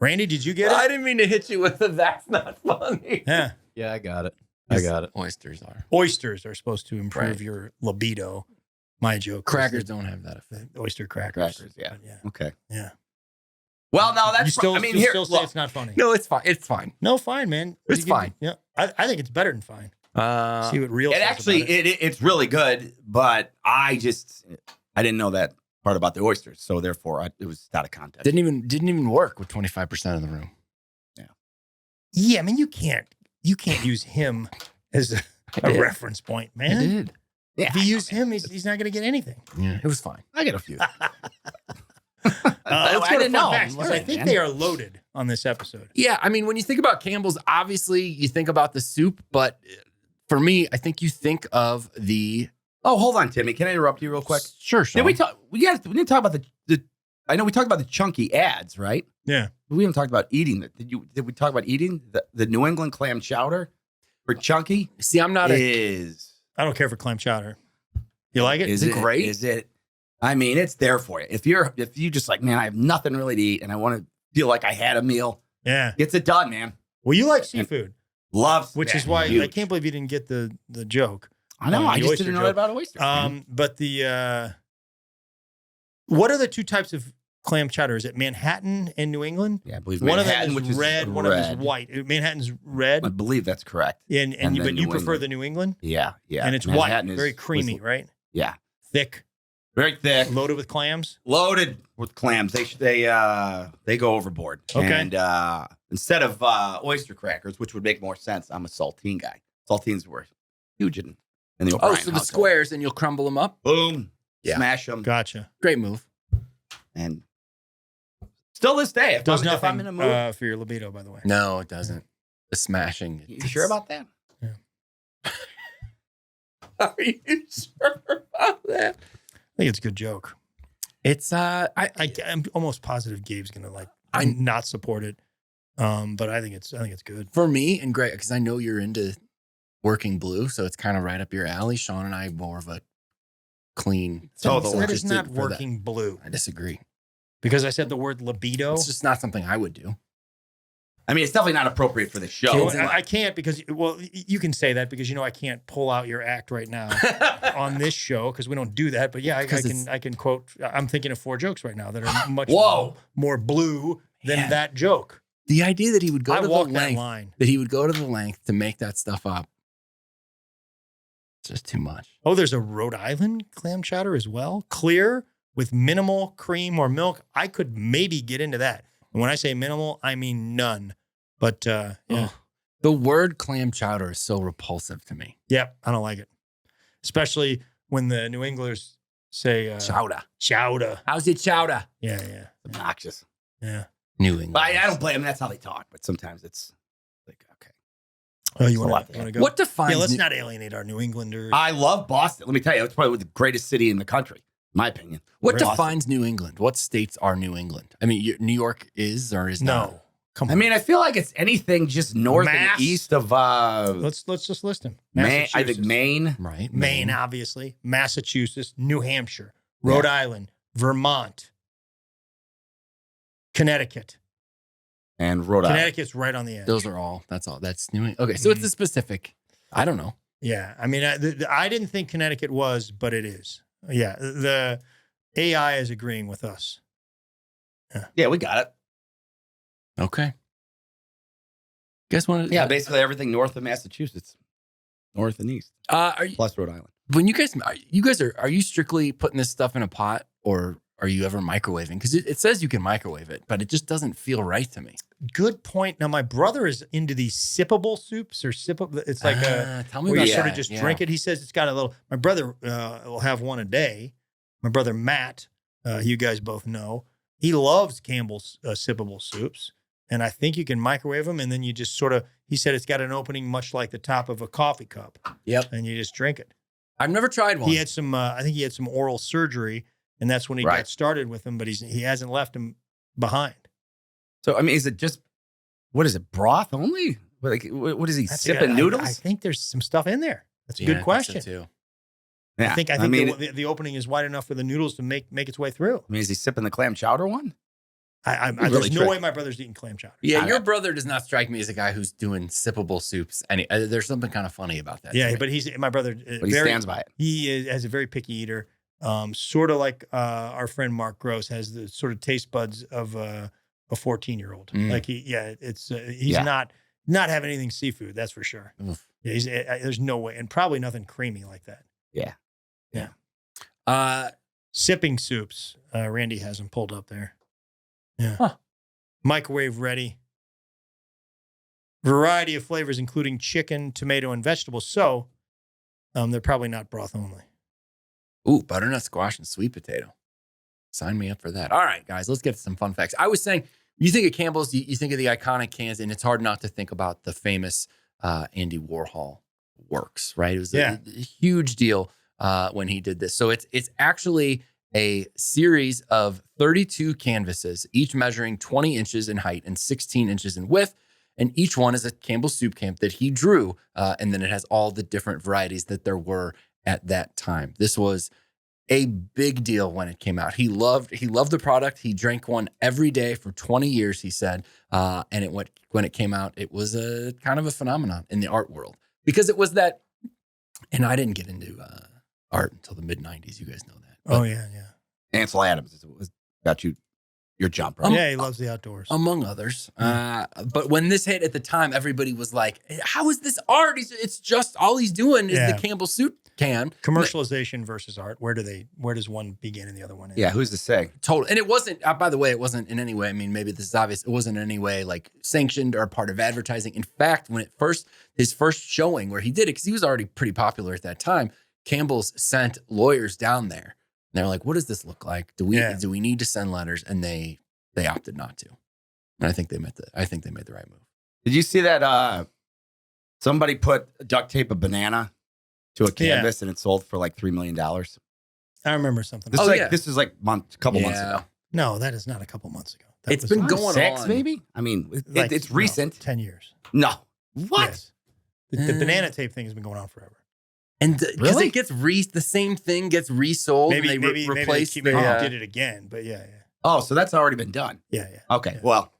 Randy, did you get it? I didn't mean to hit you with a that's not funny. Yeah. Yeah, I got it. I got it. Oysters are. Oysters are supposed to improve Right. your libido. My joke. was Crackers that don't have that effect. the oyster crackers. Crackers, yeah. But yeah. Okay. Yeah. Well, no, that's. You still, I mean, you here, still say look, it's not funny. No, it's fine. It's fine. No, fine, man. It's fine. Yeah. I think it's better than fine. See what real. it says actually about it. it's really good, but I didn't know that part about the oysters, so therefore it was out of context. didn't even work with 25% of the room. Yeah, I mean, you can't use him as a did. reference point, I man. did. Yeah, If you use him, he's not going to get anything. Yeah, it was fine. I get a few. Let's I go to didn't fun know. facts, 'cause I Alright, think man. they are loaded on this episode. Yeah, I mean, when you think about Campbell's, obviously you think about the soup, but for me, I think you think of the. Oh, hold on, Timmy. Can I interrupt you real quick? Sure, Did Sean. we talk? We didn't talk about the. I know we talked about the chunky ads, right? Yeah. But we haven't talked about eating it. Did we talk about eating the New England clam chowder for chunky? See, I'm not a. Is I don't care for clam chowder. You like it? is it great? Is it? I mean, it's there for you. If you just like, man, I have nothing really to eat, and I want to feel like I had a meal. Yeah. Gets it done, man. Well, you like seafood, Loves, which is yeah, why I huge. can't believe you didn't get the joke. I know. the I just oyster didn't know joke. that about oysters. man. But the what are the two types of clam chowder? Is it Manhattan and New England? Yeah, I believe One Manhattan, of them which is red, one of them is white. Manhattan's red, I believe that's correct. and and you, then but you New prefer England. the New England, Yeah, yeah. and it's Manhattan white, is- very creamy, was- right? Yeah, Thick, very thick, loaded with clams. loaded with clams. They go overboard. Okay. And instead of oyster crackers, which would make more sense, I'm a saltine guy. Saltines were huge in the Oh, O'Brien so the household. squares, and you'll crumble them up. Boom, Yeah. smash them, Gotcha. Great move. and still this day, if Does I'm nothing in a mood. for your libido, by the way. No, it doesn't. The smashing. You sure about that? Are you sure about that? I think it's a good joke. It's I'm almost positive Gabe's gonna I- not support it, but I think it's good. for me and Greg, because I know you're into working blue, so it's kind of right up your alley. Sean and I more of a clean. Totally. That is interested not for that. working blue I disagree. because I said the word libido. It's just not something I would do. I mean, it's definitely not appropriate for the show. You know, I can't because you can say that because I can't pull out your act right now on this show because we don't do that. But yeah, I can quote. I'm thinking of 4 jokes right now that are much Whoa. more blue than Man. that joke. The idea that he would go I to the walk that length line. to make that stuff up. It's just too much. Oh, there's a Rhode Island clam chowder as well, clear with minimal cream or milk. I could maybe get into that. And when I say minimal, I mean none. But yeah, Oh, the word clam chowder is so repulsive to me. yeah, I don't like it, especially when the New Englanders say Chowder. chowder. How's your chowder? Yeah. Obnoxious. New England. But I don't blame them. That's how they talk. But sometimes it's like, okay. Oh, you It's a want lot. to go? What defines Yeah, let's New- not alienate our New Englanders. I love Boston. Let me tell you, it's probably the greatest city in the country, in my opinion. What Boston. defines New England? What states are New England? I mean, New York is or is not? no, come on. I mean, I feel like it's anything just north Mass. and east of let's just list them. Maine. I think Maine. Right. Maine, obviously, Massachusetts, New Hampshire, Rhode Island, Vermont, Connecticut. And Rhode Island. Connecticut's right on the edge. Those are all. That's all. That's New England. Okay, so it's a specific. I don't know. Yeah, I mean, I didn't think Connecticut was, but it is. Yeah, the AI is agreeing with us. Yeah, we got it. Okay. Guess what? Yeah, basically everything north of Massachusetts, north and east, Are you, plus Rhode Island. when you guys are you strictly putting this stuff in a pot, or are you ever microwaving? Because it says you can microwave it, but it just doesn't feel right to me. Good point. Now, my brother is into these sippable soups or sippable. It's like tell me where about you sort that. of just Yeah. drink it. He says it's got a little. My brother will have one a day. My brother Matt, you guys both know, he loves Campbell's sippable soups, and I think you can microwave them, and then you just sort of. He said it's got an opening much like the top of a coffee cup. Yep. And you just drink it. I've never tried one. He had some. I think he had some oral surgery, and that's when he Right. got started with him. But he hasn't left him behind. So I mean, is it just what is it? Broth only? Like what is he That's sipping I noodles? think there's some stuff in there. That's a Yeah, good I think question. so too. Yeah. I think mean, the opening is wide enough for the noodles to make its way through. is he sipping the clam chowder one? There's no way my brother's eating clam chowder. Yeah, your brother does not strike me as a guy who's doing sippable soups. And there's something kind of funny about that. Yeah, but my brother. But he stands by it. He has a very picky eater, sort of like our friend Mark Gross has the sort of taste buds of a 14-year-old. Like he's not having anything seafood. That's for sure. Oof. Yeah, there's no way, and probably nothing creamy like that. Yeah. Sipping soups. Randy has them pulled up there. Yeah. Huh. Microwave ready. Variety of flavors, including chicken, tomato, and vegetables. So, they're probably not broth only. Ooh, butternut squash and sweet potato. Sign me up for that. All right, guys, let's get to some fun facts. I was saying, you think of Campbell's, you think of the iconic cans, and it's hard not to think about the famous Andy Warhol works, right? It was a huge deal when he did this. So it's actually a series of 32 canvases, each measuring 20 inches in height and 16 inches in width. And each one is a Campbell soup can that he drew. And then it has all the different varieties that there were at that time. This was a big deal when it came out. He loved the product. He drank one every day for 20 years, he said. And when it came out, it was a kind of a phenomenon in the art world because it was that. And I didn't get into art until the mid 90s. You guys know that. Oh yeah. Ansel Adams got you your jump, right? Yeah, he loves the outdoors. Among others. But when this hit at the time, everybody was like, how is this art? It's just all he's doing is the Campbell soup can. Commercialization versus art. Where does one begin and the other one end? Yeah, who's to say? Total. And it wasn't, by the way, it wasn't in any way, I mean, maybe this is obvious. It wasn't in any way like sanctioned or part of advertising. In fact, when his first showing where he did it, because he was already pretty popular at that time, Campbell's sent lawyers down there. And they're like, what does this look like? Do we need to send letters? And they opted not to. And I think they made the right move. Did you see that somebody put duct tape a banana to a canvas and it sold for like $3 million? I remember something. This is like a couple months ago. No, that is not a couple months ago. It's been going 6, on. maybe? I mean, it's recent. 10 years. No. What? Yes. The banana tape thing has been going on forever. And because it gets the same thing gets resold. Maybe and they replace maybe they did it again, but yeah. Oh, so that's already been done. Yeah. Okay, well,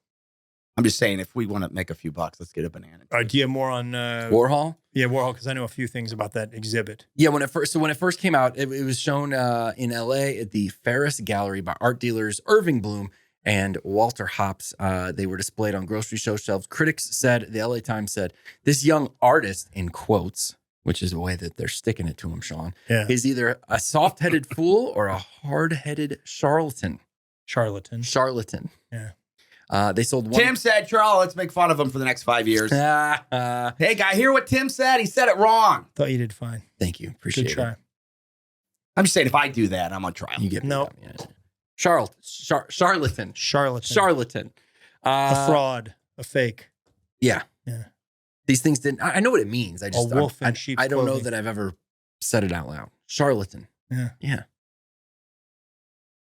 I'm just saying if we want to make a few bucks, let's get a banana. Do you have more on Warhol? Yeah, Warhol, because I know a few things about that exhibit. Yeah, when it first came out, it was shown in LA at the Ferris Gallery by art dealers Irving Bloom and Walter Hopps. They were displayed on grocery show shelves. Critics said, the LA Times said, this young artist, in quotes, which is the way that they're sticking it to him, Sean, is either a soft-headed fool or a hard-headed charlatan. Charlatan. Yeah. They sold one. Tim said, Charles, let's make fun of him for the next 5 years. Hey, guy, hear what Tim said? He said it wrong. Thought you did fine. Thank you. Appreciate Good try. it. I'm just saying, if I do that, I'm on trial. You get nope. Charlatan. A fraud. A fake. Yeah. Yeah. These things didn't. I know what it means. I just. A wolf in sheep's I don't know clothing. that I've ever said it out loud. Charlatan. Yeah.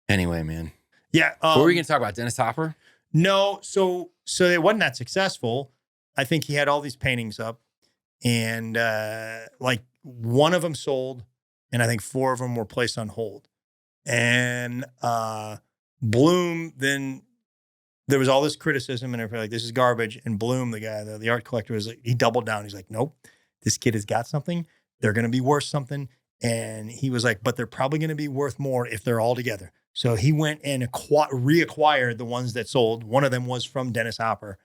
Anyway, man. Yeah. What were we going to talk about? Dennis Hopper? No. So it wasn't that successful. I think he had all these paintings up, and like one of them sold, and I think 4 of them were placed on hold. And Bloom then. There was all this criticism and everybody like, this is garbage. And Bloom, the guy, the art collector, was like, he doubled down. He's like, nope, this kid has got something. They're going to be worth something. And he was like, but they're probably going to be worth more if they're all together. So he went and reacquired the ones that sold. One of them was from Dennis Hopper.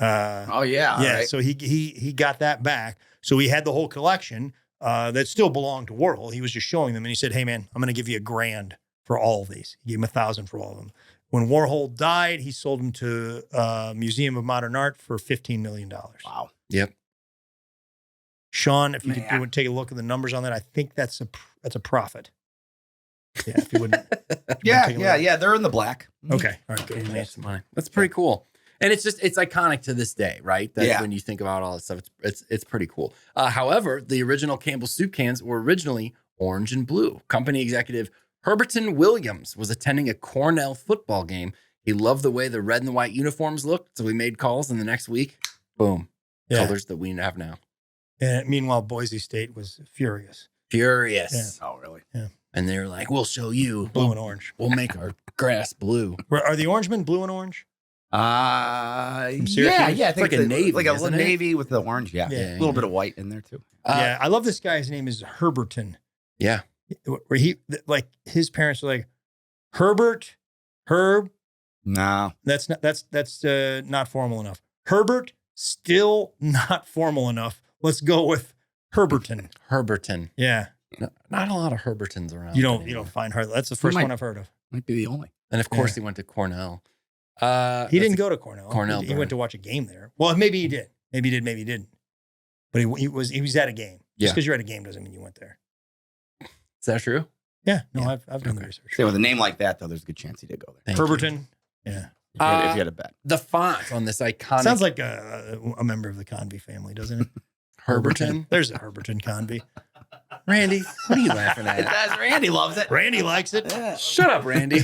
Right. So he got that back. So he had the whole collection that still belonged to Warhol. He was just showing them. And he said, hey, man, I'm going to give you $1,000 for all of these. He gave him $1,000 for all of them. When Warhol died, he sold them to Museum of Modern Art for $15 million. Wow. Yep. Sean, if you would take a look at the numbers on that, I think that's a profit. Yeah, if you wouldn't. Yeah. They're in the black. Okay. All right. Good. That's pretty cool. And it's iconic to this day, right? That when you think about all that stuff, it's pretty cool. However, the original Campbell soup cans were originally orange and blue. Company executive Herberton Williams was attending a Cornell football game. He loved the way the red and the white uniforms looked, so he made calls, and the next week, boom, colors that we have now. And meanwhile, Boise State was furious. Yeah. Oh, really? Yeah. And they're like, we'll show you. Blue and orange. We'll make our grass blue. Are the Orangemen blue and orange? Syracuse? Yeah, I think like a navy, like a isn't it? navy with the orange. Yeah, Yeah. a little bit of white in there too. Yeah, I love this guy. His name is Herberton. Yeah. Where his parents were like, Herb. No, That's not formal enough. Herbert, still not formal enough. Let's go with Herberton. Herberton. Yeah, Not a lot of Herbertons around. you anymore. don't find her. That's the first one I've heard of. might be the only. And of course, Yeah. he went to Cornell. He didn't go to Cornell. Cornell He burn. went to watch a game there. Well, maybe he did. Maybe he did. Maybe he didn't. But he was at a game. Yeah. Just because you're at a game doesn't mean you went there. Is that true? Yeah. No, Yeah. I've done the research. Say with a name like that though, there's a good chance he did go there. Thank you. Herberton. Yeah. If you had a bet. The font on this iconic Sounds like a member of the Convey family, doesn't it? Herberton. There's a Herberton Convey. Randy, what are you laughing It at? does. Randy loves it. Randy likes it. Shut up, Randy.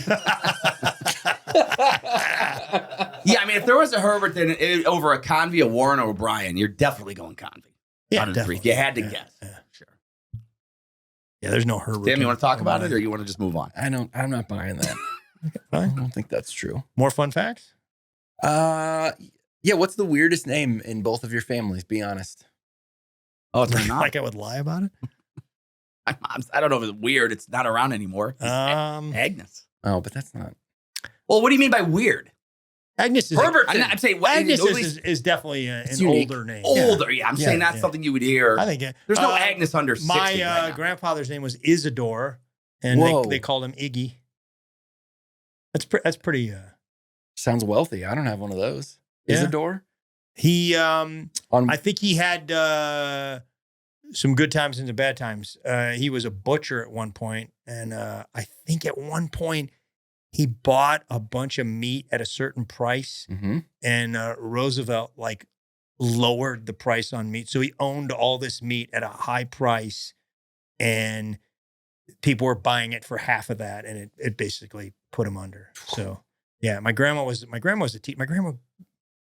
Yeah, I mean, if there was a Herbert over a Convey, a Warren, or O'Brien, you're definitely going Convey. Yeah, Out of the three. definitely. If you had to Yeah, guess. yeah. Sure. Yeah, there's no Herberton. Tim, you want to talk about it, or you want to just move on? I'm not buying that. I Fine. don't think that's true. More fun facts? Yeah, what's the weirdest name in both of your families? Be honest. Oh, it's not. Like I would lie about it? My mom's. I don't know if it's weird. It's not around anymore. Agnes. Oh, but that's not. Well, what do you mean by weird? Agnes is Herbert. I'm saying well, Agnes at least is definitely an unique. older name. older. Yeah, I'm Yeah, saying that's yeah. something you would hear. I think There's no Agnes under 60 My right now. grandfather's name was Isidore, and Whoa. they called him Iggy. That's pretty. Sounds wealthy. I don't have one of those. Yeah. Isidore? He On I think he had some good times and some bad times. He was a butcher at one point, and I think at one point he bought a bunch of meat at a certain price, Mhm. and Roosevelt like lowered the price on meat, so he owned all this meat at a high price, and people were buying it for half of that, and it basically put him under. So yeah, my grandma was a teacher. My grandma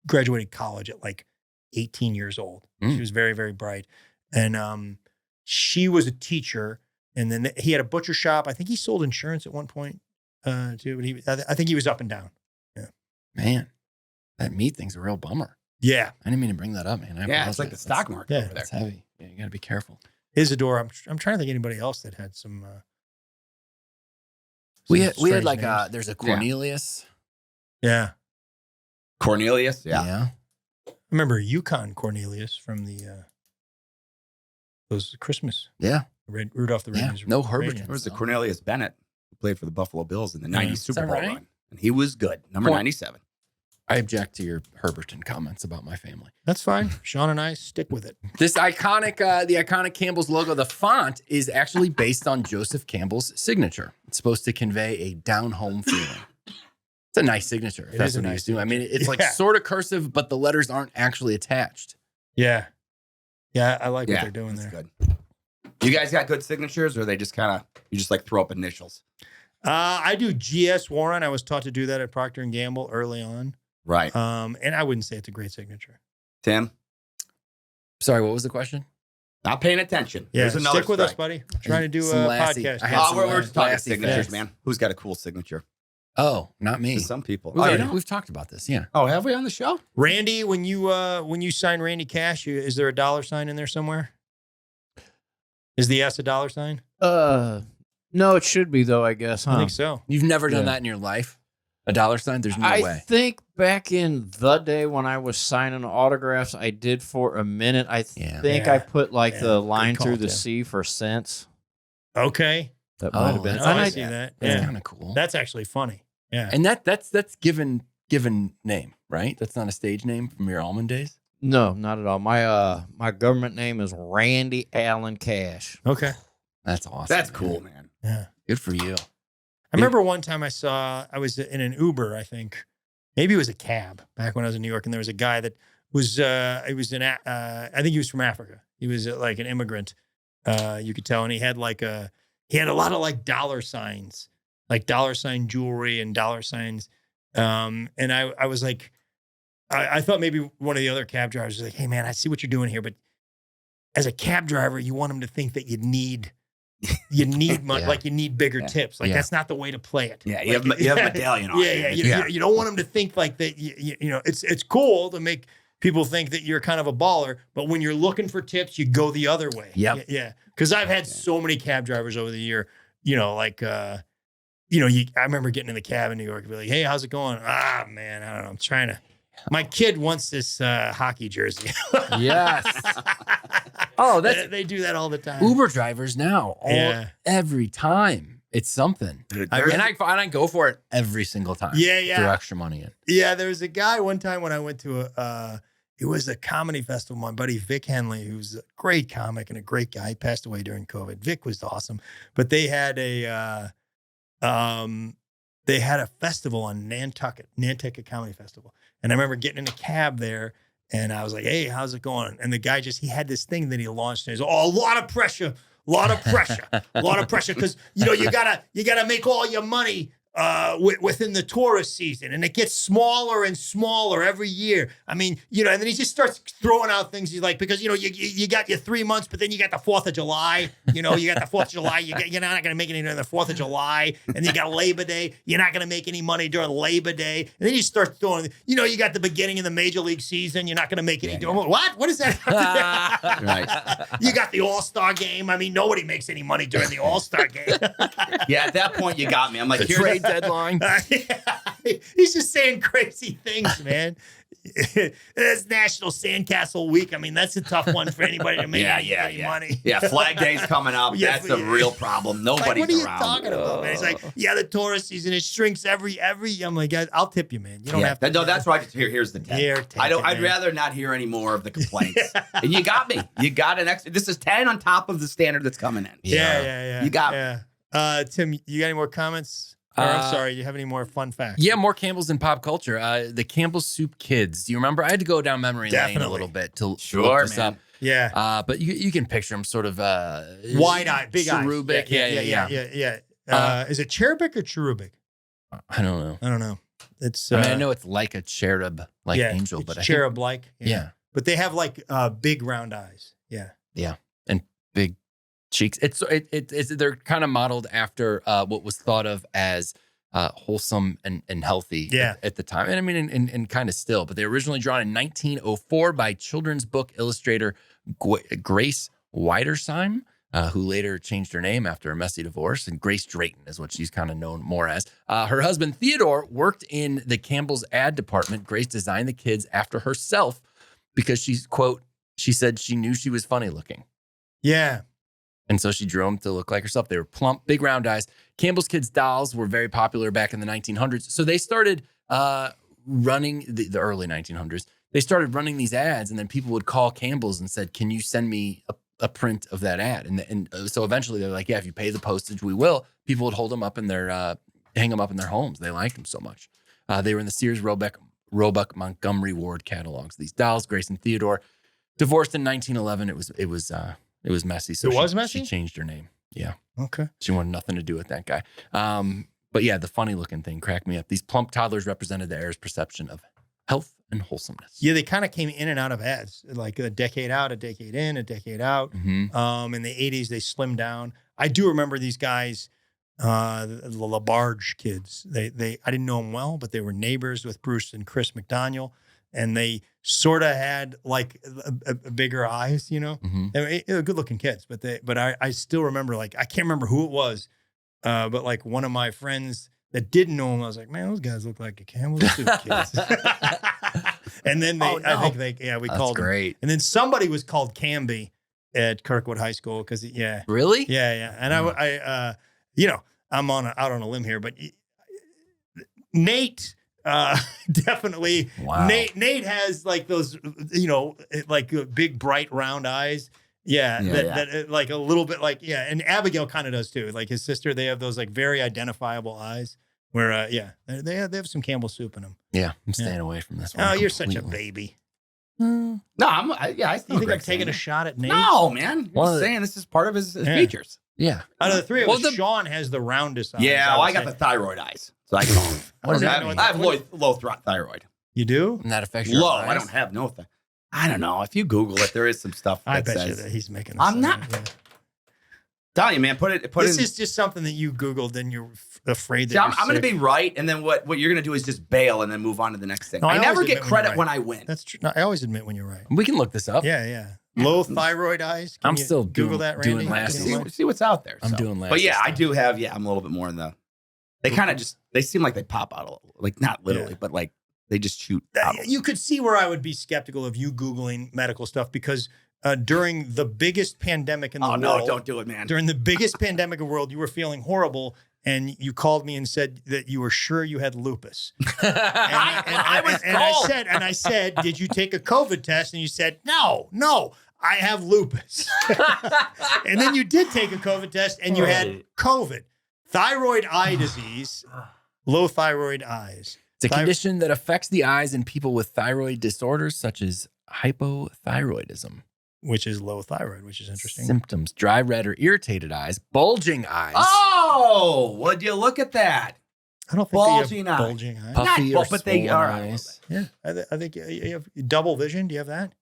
graduated college at like 18 years old. Mm. She was very, very bright. And she was a teacher. And then he had a butcher shop. I think he sold insurance at one point too. But I think he was up and down. Man, that meat thing's a real bummer. Yeah. I didn't mean to bring that up, man. Yeah, it's like the That's- stock market yeah, over there. That's heavy. Yeah, you got to be careful. Isidore. I'm trying to think anybody else that had some. We some had strange like names. there's a Cornelius. Yeah. Cornelius. Yeah. I remember Yukon Cornelius from the those Christmas. Yeah. Rudolph the Yeah. Red-Nosed No Reindeer. Herberton. There was the Cornelius Bennett who played for the Buffalo Bills in the 90s Is Super that Bowl right? run. And he was good. Number Cor- 97. I object to your Herberton comments about my family. That's fine. Sean and I stick with it. This iconic, the iconic Campbell's logo, the font is actually based on Joseph Campbell's signature. It's supposed to convey a down-home feeling. It's a nice signature. If It that's is a what he nice was doing. I mean, it's like Yeah. sort of cursive, but the letters aren't actually attached. Yeah. Yeah, I like what Yeah, they're doing that's there. good. You guys got good signatures, or they just kind of you just like throw up initials? I do GS Warren. I was taught to do that at Procter & Gamble early on. Right. And I wouldn't say it's a great signature. Tim, Sorry, what was the question? not paying attention. Yeah, There's another stick with us, strike. buddy. I'm trying to do Some a lassie- podcast. I had Oh, some we're just talking classy signatures, facts. man. Who's got a cool signature? Oh, not me. To some people. We've, Oh, you already- don't? we've talked about this. Yeah. Oh, have we on the show? Randy, when you sign Randy Cash, is there a dollar sign in there somewhere? Is the S a dollar sign? No, it should be though, I guess, I huh? think so. You've never done Yeah. that in your life? A dollar sign? There's no I way. think back in the day when I was signing autographs, I did for a minute. I Yeah. think Yeah. I put like Yeah, the good line call, through the Tim. C for cents. Okay. That Oh, might have been. that's Oh, And I I- see that. That's Yeah. kind of cool. That's actually funny. Yeah. And that's given name, right? That's not a stage name from your almond days? No, not at all. My government name is Randy Allen Cash. Okay. That's awesome. That's man. cool, man. Yeah. Good for you. I remember one time I was in an Uber, I think. Maybe it was a cab back when I was in New York. And there was a guy that was, I think he was from Africa. He was like an immigrant. You could tell. And he had a lot of like dollar signs, like dollar sign jewelry and dollar signs. And I was like, I thought maybe one of the other cab drivers was like, hey man, I see what you're doing here. But as a cab driver, you want him to think that you need you need money, Yeah. like you need bigger Yeah. tips. Like that's not the way to play it. Yeah, you Like, have a medallion on. Yeah. You don't want them to think like that. You know, it's cool to make people think that you're kind of a baller, but when you're looking for tips, you go the other way. Yep. Yeah. Because I've had so many cab drivers over the year, you know, like, you know, I remember getting in the cab in New York and be like, hey, how's it going? Ah, man, I don't know. I'm trying to. My kid wants this hockey jersey. Yes. Oh, that's they do that all the time. Uber drivers now. Every time it's something. Dude, And I go for it every single time. Yeah. Throw extra money in. Yeah, there was a guy one time when I went to it was a comedy festival. My buddy Vic Henley, who's a great comic and a great guy, he passed away during COVID. Vic was awesome, but they had a festival on Nantucket Comedy Festival, and I remember getting in a cab there, and I was like, "Hey, how's it going?" And the guy he had this thing that he launched, and he's a lot of pressure, because you know you gotta make all your money within the tourist season, and it gets smaller and smaller every year. I mean, you know, and then he just starts throwing out things he's like, because you know you got your 3 months, but then you got the 4th of July. You know, you got the 4th of July. You're not going to make any during the 4th of July, and then you got Labor Day. You're not going to make any money during Labor Day, and then you start throwing. You know, you got the beginning of the Major League season. You're not going to make any. What is that? Right. You got the All-Star game. I mean, nobody makes any money during the All-Star game. Yeah, at that point you got me. I'm like, The here's trade deadline. He's just saying crazy things, man. It's National Sandcastle Week. I mean, that's a tough one for anybody to make any money. Yeah, Flag Day's coming up. Yeah, That's a real problem. Nobody's Like, what are you around. talking about, man? He's like, yeah, the tourist season, it shrinks every. I'm like, I'll tip you, man. You don't have to. No, that's right. Here's the tip. I'd rather not hear any more of the complaints. And you got me. You got an extra. This is 10 on top of the standard that's coming in. Yeah. You got me. Tim, you got any more comments? Or, I'm sorry, you have any more fun facts? Yeah, more Campbell's in pop culture. The Campbell Soup Kids. Do you remember? I had to go down memory lane a little bit to look this up. Yeah. But you can picture them sort of wide-eyed, big cherubic. eyes. Yeah. Is it cherubic or cherubic? I don't know. It's. I know it's like a cherub, like angel, but cherub-like. Yeah. But they have like big round eyes. Yeah. Yeah, and big cheeks. They're kind of modeled after what was thought of as wholesome and healthy at the time. And I mean, and kind of still, but they were originally drawn in 1904 by children's book illustrator Grace Widersheim, who later changed her name after a messy divorce. And Grace Drayton is what she's kind of known more as. Her husband, Theodore, worked in the Campbell's ad department. Grace designed the kids after herself because she said she knew she was funny looking. Yeah. And so she drew them to look like herself. They were plump, big round eyes. Campbell's Kids dolls were very popular back in the 1900s. So they started running the early 1900s. They started running these ads, and then people would call Campbell's and said, "Can you send me a print of that ad?" And so eventually they're like, "Yeah, if you pay the postage, we will." People would hold them up in their hang them up in their homes. They liked them so much. They were in the Sears Roebuck Montgomery Ward catalogs. These dolls, Grace and Theodore, divorced in 1911. It was messy. So it was messy? She changed her name. Yeah. Okay. She wanted nothing to do with that guy. But yeah, the funny looking thing cracked me up. These plump toddlers represented the heir's perception of health and wholesomeness. Yeah, they kind of came in and out of ads, like a decade out, a decade in, a decade out. Mm-hmm. In the 80s, they slimmed down. I do remember these guys, the LaBarge kids. I didn't know them well, but they were neighbors with Bruce and Chris McDaniel. And they sort of had like a bigger eyes, you know. Mm-hmm. They were good-looking kids, but I still remember, like, I can't remember who it was, but like one of my friends that didn't know him, I was like, man, those guys look like a Campbell Soup kids. And then I think we That's called great. them. And then somebody was called Camby at Kirkwood High School because Really? yeah. And I I'm out on a limb here, but Nate. Definitely. Wow. Nate has like those, like big, bright, round eyes. Yeah. That like a little bit like, and Abigail kind of does too. Like his sister, they have those like very identifiable eyes where, they have some Campbell soup in them. Yeah. I'm staying away from this one. Oh, you're such a baby. No, I still You think I'm taking a shot at Nate? No, man. Well, Just saying this is part of his features. Yeah. Out of the three of us, Sean has the roundest eyes. Yeah, I got the thyroid eyes. So I call them. What does that I mean? have low thyroid. You do? And that affects your Low. eyes? I don't have no thyroid. I don't know. If you Google it, there is some stuff that I bet says. you that he's making. I'm not. Tell you, man, This is just something that you Googled and you're afraid that See, I'm you're going to sick. be right, and then what you're going to do is just bail and then move on to the next thing. No, I I never always get admit when credit you're when right. I win. That's true. No, I always admit when you're right. We can look this up. Yeah. Low thyroid eyes. Can I'm you still Google doing- that, doing Randy. last You year. know what? See what's out there. I'm so. doing last. But yeah, I stuff. do have. Yeah, I'm a little bit more in the. They kind of just. They seem like they pop out a little, like not literally, but like they just shoot out. a little. You could see where I would be skeptical of you Googling medical stuff because during the biggest pandemic in the world. No, don't do it, man. During the biggest pandemic in the world, you were feeling horrible, and you called me and said that you were sure you had lupus. I said, did you take a COVID test? And you said, no, I have lupus. And then you did take a COVID test, and you had COVID, thyroid eye disease, low thyroid eyes. It's a condition that affects the eyes in people with thyroid disorders such as hypothyroidism. Which is low thyroid, which is interesting. Symptoms: dry, red, or irritated eyes, bulging eyes, Oh, would you look at that? I don't think Bulging they have eye. bulging eyes. puffy Not- or well, but they swollen are- eyes. Yeah, I think you have double vision. Do you have that?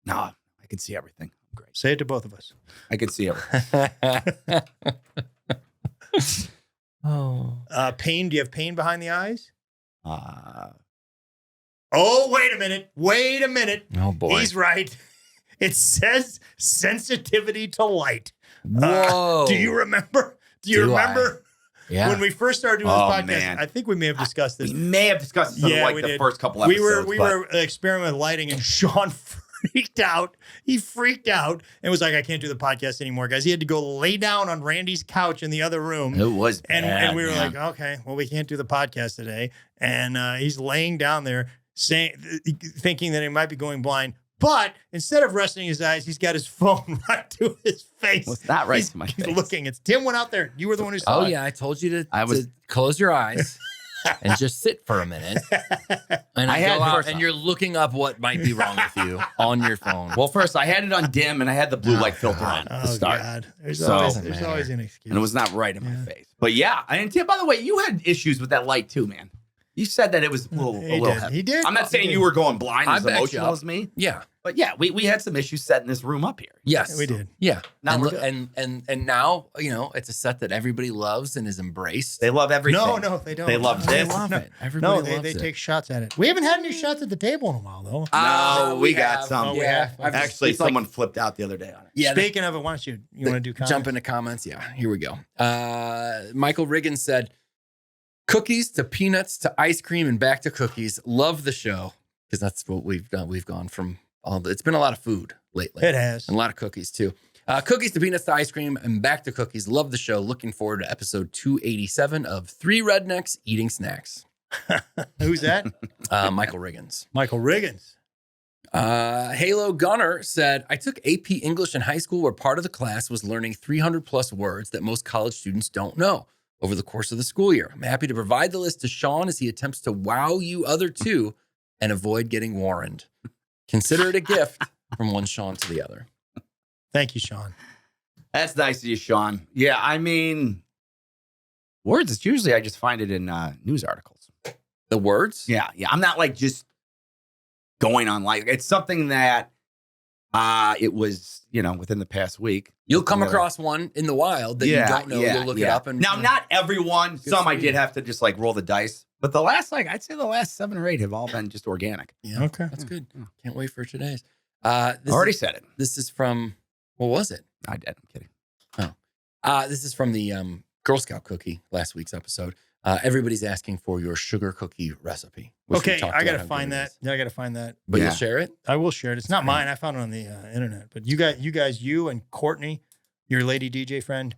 No, I can see everything. Great. Say it to both of us. I can see everything. Oh, Pain. Do you have pain behind the eyes? Uh, Oh, wait a minute. oh boy! He's right. It says sensitivity to light. Whoa! Do you remember? Do I? Yeah. when we first started doing this Oh, podcast? man. I think we may have discussed this. we may have discussed this in Yeah, like we the did. first couple We episodes. were experimenting with lighting, and Sean freaked out. He freaked out and was like, "I can't do the podcast anymore, guys." He had to go lay down on Randy's couch in the other room. It was bad, And we were man. like, okay, well, we can't do the podcast today. And he's laying down there thinking that he might be going blind. But instead of resting his eyes, he's got his phone right to his face. Well, it's not right He's- to my he's face. looking. It's Tim went out there. You were the one who saw Oh it. yeah, I told you I was- to close your eyes and just sit for a minute. And I had go out first and off. you're looking up what might be wrong with you on your phone. Well, first I had it on dim and I had the blue light filter on Oh, to start. God. There's, So- always, Doesn't there's matter. always an excuse. And it was not right in my Yeah. face. But yeah, and Tim, by the way, you had issues with that light too, man. You said that it was a little He little did. heavy. He did. I'm not He saying did. you were going blind I as backed you emotional up. as me, Yeah. but yeah, we had some issues setting this room up here. Yes. We did. Yeah. Now and, we're look- good. and now, it's a set that everybody loves and is embraced. They love everything. No, they don't. They love They this. love No. it. Everybody No, loves they it. take shots at it. We haven't had any shots at the table in a while, though. No, we got have. some. Oh, we Yeah. have. I've just- Actually, it's like- someone flipped out the other day on it. yeah, Speaking of it, why don't you want to do comments? jump into comments. Yeah, here we go. Michael Riggins said, cookies to peanuts to ice cream and back to cookies. Love the show. Because that's what we've done. We've gone from it's been a lot of food lately. It has. And a lot of cookies too. Cookies to peanuts to ice cream and back to cookies. Love the show. Looking forward to episode 287 of Three Rednecks Eating Snacks. Who's that? Michael Riggins. Michael Riggins. Halo Gunner said, I took AP English in high school where part of the class was learning 300 plus words that most college students don't know over the course of the school year. I'm happy to provide the list to Sean as he attempts to wow you other two and avoid getting warned. Consider it a gift from one Sean to the other. Thank you, Sean. That's nice of you, Sean. Yeah, I mean, words. It's usually I just find it in news articles. The words? Yeah. I'm not like just going on like it's something that it was within the past week. You'll come Yeah. across one in the wild that you don't know. You'll look it up. And now, not everyone. Good Some for I you. did have to just like roll the dice. But the last, I'd say the last 7 or 8 have all been just organic. Yeah, Okay. that's good. Yeah. Can't wait for today's. I already said it. This is from, what was it? I did. I'm kidding. This is from the Girl Scout cookie, last week's episode. Everybody's asking for your sugar cookie recipe. which we Okay, talked I about gotta how find good it that. is. Yeah, I gotta find that. But Yeah. you'll share it? I will share it. It's not Great. mine. I found it on the internet. But you and Courtney, your lady DJ friend,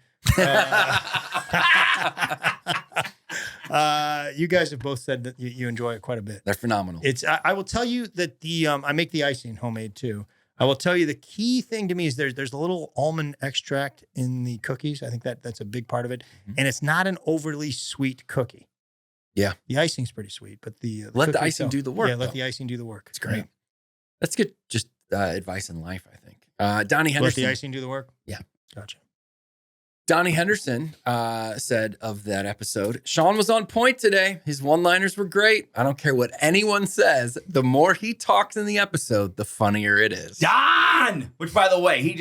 you guys have both said that you enjoy it quite a bit. They're phenomenal. It's. I will tell you that the I make the icing homemade too. I will tell you the key thing to me is there's a little almond extract in the cookies. I think that's a big part of it, Mhm. and it's not an overly sweet cookie. Yeah. the icing's pretty sweet, but Let the cookie icing itself- do the work, Yeah, let though. the icing do the work. It's great. Yeah. That's good. Just advice in life, I think. Donnie Let Henderson. the icing do the work. Yeah. Gotcha. Donnie Henderson said of that episode, Sean was on point today. His one-liners were great. I don't care what anyone says. The more he talks in the episode, the funnier it is. Don! Which, by the way,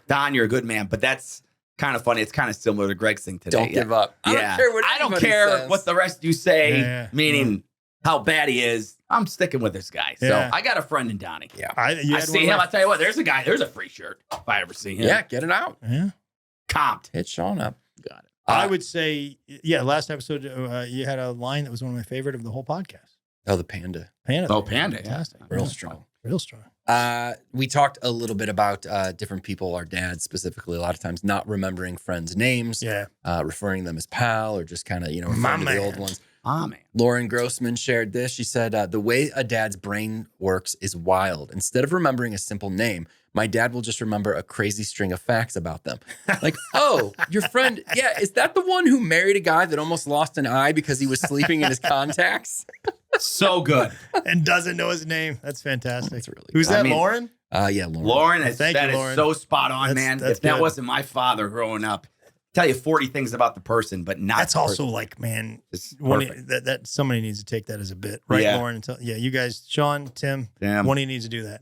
Don, you're a good man, but that's kind of funny. It's kind of similar to Greg's thing today. Don't give up. I don't care what I don't anybody care says. what the rest of you say, Yeah. meaning how bad he is. I'm sticking with this guy. So Yeah. I got a friend in Donnie. Yeah. I had see one him. like- I tell you what, there's a free shirt if I ever see him. Yeah, get it out. Yeah. Comped. Hit Sean up. Got it. I would say, last episode, you had a line that was one of my favorite of the whole podcast. Oh, the panda. Panda. Oh, Panda. Fantastic. Real Yeah. strong. Real strong. We talked a little bit about different people, our dads specifically, a lot of times not remembering friends' names, Yeah. referring them as pal or just kind of, My referring to the man. old ones. Ah, man. Lauren Grossman shared this. She said, the way a dad's brain works is wild. Instead of remembering a simple name, my dad will just remember a crazy string of facts about them. Like, oh, your friend, yeah, is that the one who married a guy that almost lost an eye because he was sleeping in his contacts? So good. And doesn't know his name. That's fantastic. That's really Who's good. that, I mean- Lauren? Yeah, Lauren. Lauren, is, Thank that you, is Lauren. so spot on, That's- man. that's If that good. wasn't my father growing up, tell you 40 things about the person, but not That's the also person. like, man, It's one perfect. that somebody needs to take that as a bit, right, Yeah. Lauren? You guys, Sean, Tim, Damn. one of you needs to do that.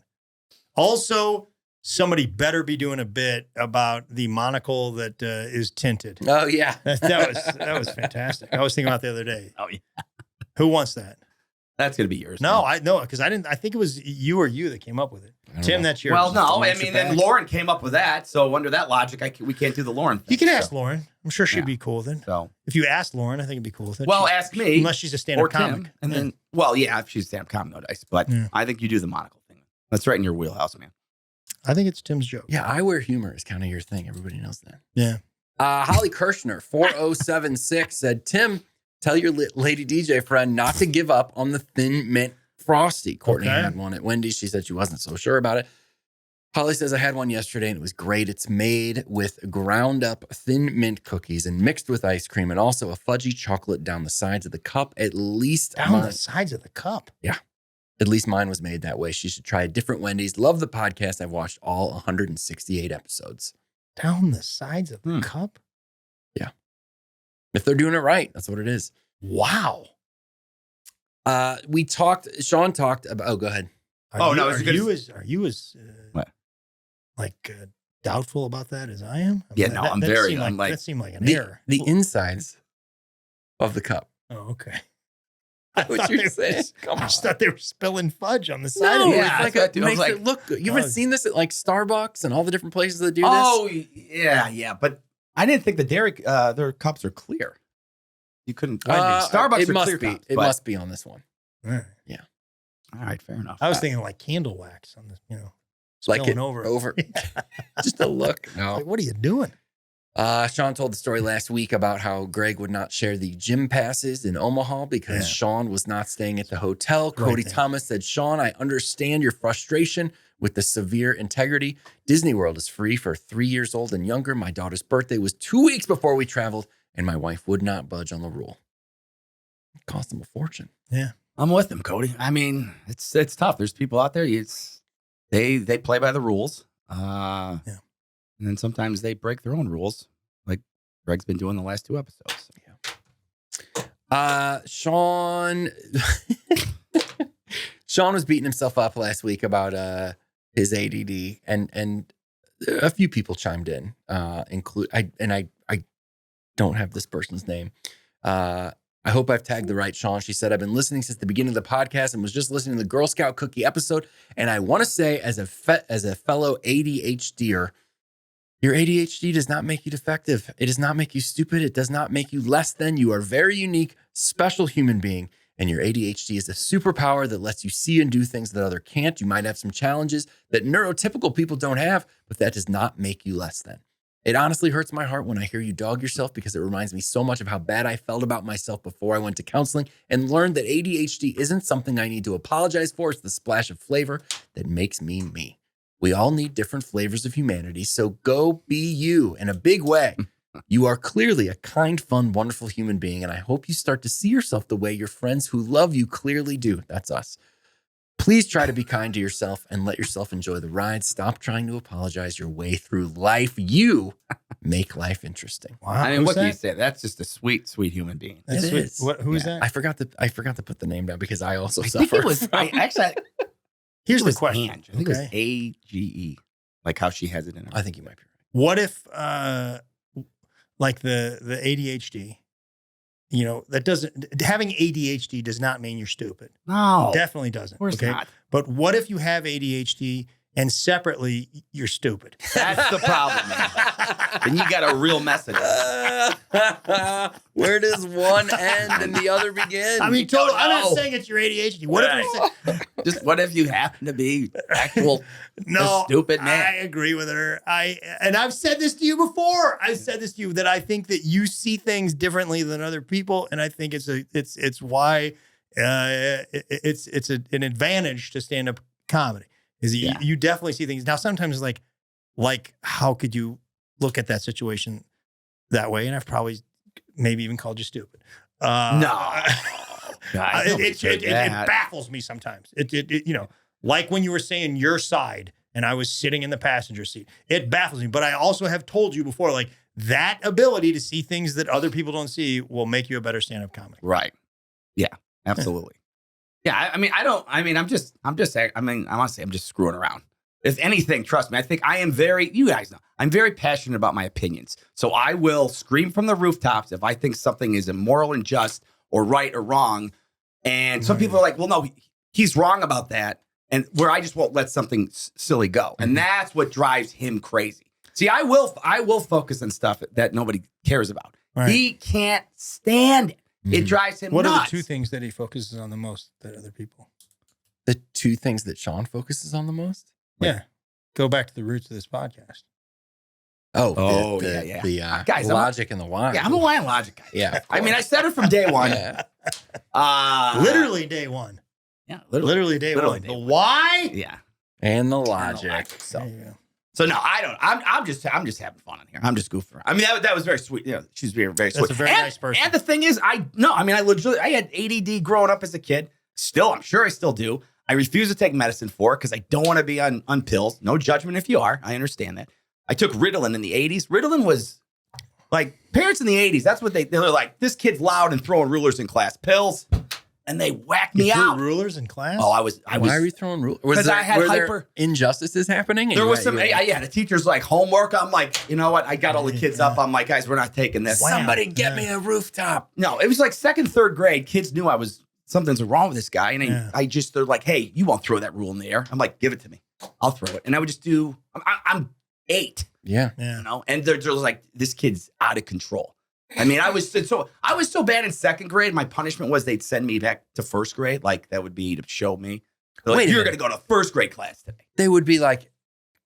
Also, somebody better be doing a bit about the monocle that is tinted. Oh, yeah. That was fantastic. I was thinking about the other day. Oh, yeah. Who wants that? That's going to be yours. No, man. I know because I didn't. I think it was you or you that came up with it. I don't Tim, know. that's yours. Well, no, I Watch mean, it then back. Lauren came up with that. So under that logic, we can't do the Lauren thing. You can ask so, Lauren. I'm sure she'd Yeah. be cool with it. So, If you asked Lauren, I think it'd be cool with it. well, She's- ask me. unless she's a or stand-up Tim. comic. And Yeah. then, well, yeah, if she's stand-up comic, no dice. But Yeah. I think you do the monocle thing. That's right in your wheelhouse, man. I think it's Tim's joke. Yeah, eyewear humor is kind of your thing. Everybody knows that. Yeah. Holly Kirshner, 4076, said, Tim, tell your lady DJ friend not to give up on the Thin Mint Frosty. Courtney Okay. had one at Wendy's. She said she wasn't so sure about it. Holly says, I had one yesterday and it was great. It's made with ground up thin mint cookies and mixed with ice cream and also a fudgy chocolate down the sides of the cup. At least Down mine, the sides of the cup. at least mine was made that way. She should try a different Wendy's. Love the podcast. I've watched all 168 episodes. Down the sides of the Hmm. cup. If they're doing it right, that's what it is. Wow. Sean talked about, oh, go ahead. Are you as What? doubtful about that as I am? Yeah, no, I'm very- seemed I'm like- that seemed like an The, error. the insides of the cup. Oh, okay. What thought you're they saying? was- Come I on. just thought they were spilling fudge on the side No, of it. Yeah, it's like that's what I do. it I makes was it look good. You haven't Oh. seen this at like Starbucks and all the different places that do this? Oh, yeah. But I didn't think the dairy, their cups are clear. You couldn't. Starbucks it are must clear be. cups. It but- must be on this one. All right. All right, fair enough. I was thinking like candle wax on this, Like spilling it over. Just a look. No. Like, what are you doing? Sean told the story last week about how Greg would not share the gym passes in Omaha because Yeah. Sean was not staying at the hotel. Right Cody there. Thomas said, Sean, I understand your frustration with the severe integrity. Disney World is free for 3 years old and younger. My daughter's birthday was 2 weeks before we traveled, and my wife would not budge on the rule. It cost him a fortune. I'm with them, Cody. I mean, it's tough. There's people out there. They play by the rules. Yeah. And then sometimes they break their own rules, like Greg's been doing the last 2 episodes. Sean was beating himself up last week about his ADD, and a few people chimed in, I don't have this person's name. I hope I've tagged the right Sean. She said, I've been listening since the beginning of the podcast and was just listening to the Girl Scout cookie episode. And I want to say, as a fellow ADHDer, your ADHD does not make you defective. It does not make you stupid. It does not make you less than. You are a very unique, special human being. And your ADHD is a superpower that lets you see and do things that other can't. You might have some challenges that neurotypical people don't have, but that does not make you less than. It honestly hurts my heart when I hear you dog yourself because it reminds me so much of how bad I felt about myself before I went to counseling and learned that ADHD isn't something I need to apologize for. It's the splash of flavor that makes me me. We all need different flavors of humanity, so go be you in a big way. You are clearly a kind, fun, wonderful human being, and I hope you start to see yourself the way your friends who love you clearly do. That's us. Please try to be kind to yourself and let yourself enjoy the ride. Stop trying to apologize your way through life. You make life interesting. Wow. I mean, who's what can that? you say? That's just a sweet, sweet human being. That's It sweet. is. Who's Yeah. that? I forgot to put the name down because I also I suffer. think it was, Here's the was question. Ange. I think it was AGE, like how she has it in her. I think you might be right. What if like the ADHD, having ADHD does not mean you're stupid. No. Definitely doesn't. Of course not. But what if you have ADHD and separately you're stupid? That's the problem, man. And you got a real mess of it. Where does one end and the other begin? I mean, totally. I'm not saying it's your ADHD. What if you're saying, Just what if you happen to be actual no, stupid man? I agree with her. And I've said this to you before. I've said this to you that I think that you see things differently than other people, and I think it's why it's an advantage to stand up comedy. Is you definitely see things now. Sometimes like how could you look at that situation that way? And I've probably maybe even called you stupid. It baffles me sometimes. It like when you were saying your side and I was sitting in the passenger seat, it baffles me. But I also have told you before, like that ability to see things that other people don't see will make you a better stand-up comic. Right. Yeah, absolutely. Yeah. I want to say I'm just screwing around. If anything, trust me, I think you guys know, I'm very passionate about my opinions. So I will scream from the rooftops if I think something is immoral, unjust, or right or wrong. And some people are like, well, no, he's wrong about that. And where I just won't let something silly go. And that's what drives him crazy. See, I will focus on stuff that nobody cares about. Right. He can't stand it. It drives him nuts. What are the two things that he focuses on the most that other people? The two things that Sean focuses on the most? Yeah. Go back to the roots of this podcast. The guys, logic and the why. Yeah, I'm a why and logic guy. Yeah. I mean, I said it from day one. Literally day one. Yeah. Literally day one. The why? Yeah. And the logic. So no, I don't. I'm just having fun in here. I'm just goofing around. I mean, that was very sweet. She's very sweet. That's a very nice person. And the thing is, I had ADD growing up as a kid. Still, I'm sure I still do. I refuse to take medicine for it because I don't want to be on pills. No judgment if you are. I understand that. I took Ritalin in the 80s. Ritalin was like parents in the 80s. That's what they were like. This kid's loud and throwing rulers in class. Pills. And they whacked me out. Rulers in class? Oh, I was. Why are you throwing rulers? Because I had there injustices happening? There was some. The teacher's like homework. I'm like, you know what? I got all the kids up. I'm like, guys, we're not taking this. Somebody get me a rooftop. No, it was like second, third grade. Kids knew something's wrong with this guy, and they're like, hey, you won't throw that rule in the air. I'm like, give it to me. I'll throw it. And I would just do. I'm 8. Yeah. And they're like, this kid's out of control. I mean, I was so bad in second grade. My punishment was they'd send me back to first grade. Like that would be to show me. Like, you're going to go to first grade class today. They would be like,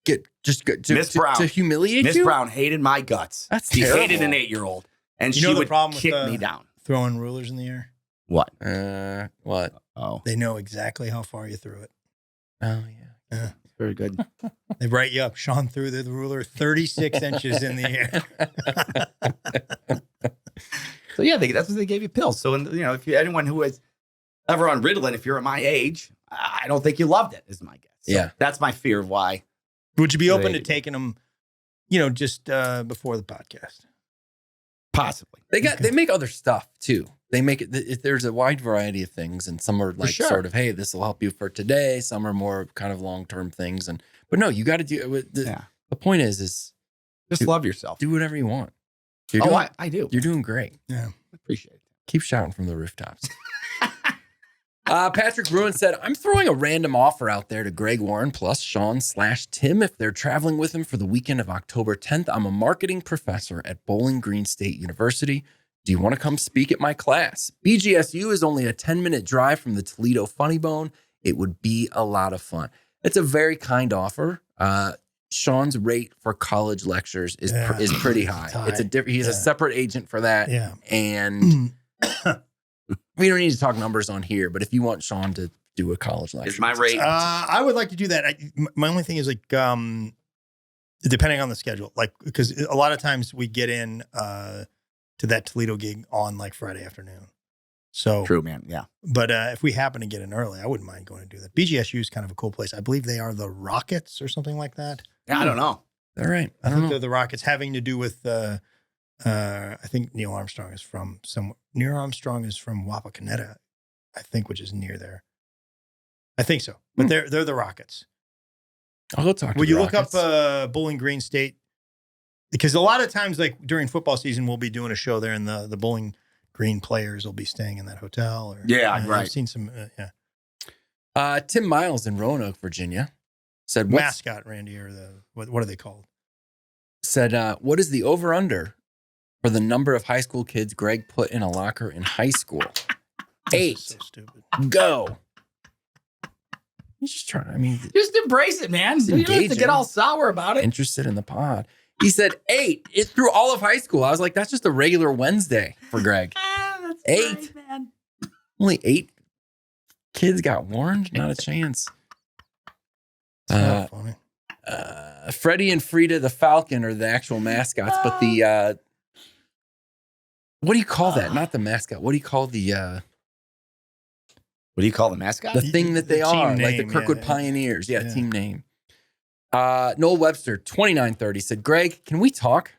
Miss Brown to humiliate Miss you. Miss Brown hated my guts. That's terrible. He hated an 8-year-old, and she would kick me down. Throwing rulers in the air. What? What? Oh, they know exactly how far you threw it. Oh yeah. Very good. They write you up. Sean threw the ruler 36 inches in the air. So yeah, that's what they gave you pills. So if anyone who is ever on Ritalin, if you're at my age, I don't think you loved it. Is my guess. So that's my fear of why. Would you be open to taking them? Just before the podcast. Possibly. They make other stuff too. They make it. There's a wide variety of things, and some are like sort of, hey, this will help you for today. Some are more kind of long-term things, but no, you got to do. The point is just love yourself. Do whatever you want. I do. You're doing great. Yeah, I appreciate it. Keep shouting from the rooftops. Patrick Bruin said, I'm throwing a random offer out there to Greg Warren plus Sean/Tim if they're traveling with him for the weekend of October 10th. I'm a marketing professor at Bowling Green State University. Do you want to come speak at my class? BGSU is only a 10-minute drive from the Toledo Funny Bone. It would be a lot of fun. It's a very kind offer. Sean's rate for college lectures is pretty high. He's a separate agent for that. Yeah. And we don't need to talk numbers on here, but if you want Sean to do a college lecture. Is my rate? I would like to do that. My only thing is depending on the schedule, because a lot of times we get in to that Toledo gig on like Friday afternoon. So true, man. Yeah. But if we happen to get in early, I wouldn't mind going to do that. BGSU is kind of a cool place. I believe they are the Rockets or something like that. Yeah, I don't know. All right. I think they're the Rockets, having to do with I think Neil Armstrong is from Wapakoneta, I think, which is near there. I think so. But they're the Rockets. I'll go talk to Will the you Rockets. look up Bowling Green State because a lot of times, like during football season, we'll be doing a show there, and the Bowling Green players will be staying in that hotel. Or right. I've seen some. Tim Miles in Roanoke, Virginia, said, Mascot Randy, or what are they called? Said, what is the over/under for the number of high school kids Greg put in a locker in high school? 8. So stupid. Go. He's just trying. I mean, Just embrace it, man. You don't have to get all sour about it. interested in the pod. He said 8. It's through all of high school. I was like, that's just a regular Wednesday for Greg. That's 8. great, man. Only 8 kids got warned. Not a chance. It's not funny. Freddie and Frida the Falcon are the actual mascots, but the what do you call that? Not the mascot. What do you call the What do you call the mascot? the thing that they The team are, like the name, Kirkwood yeah. Pioneers? Yeah, Yeah. team name. Noel Webster, 2930, said, Greg, can we talk?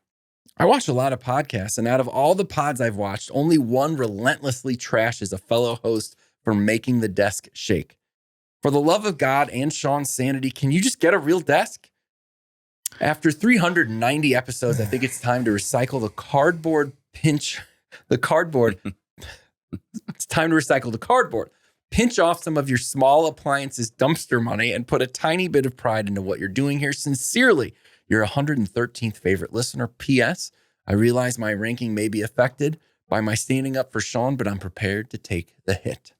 I watch a lot of podcasts, and out of all the pods I've watched, only one relentlessly trashes a fellow host for making the desk shake. For the love of God and Sean's sanity, can you just get a real desk? After 390 episodes, I think it's time to recycle the cardboard. It's time to recycle the cardboard. Pinch off some of your small appliances dumpster money and put a tiny bit of pride into what you're doing here. Sincerely, your 113th favorite listener. P.S. I realize my ranking may be affected by my standing up for Sean, but I'm prepared to take the hit.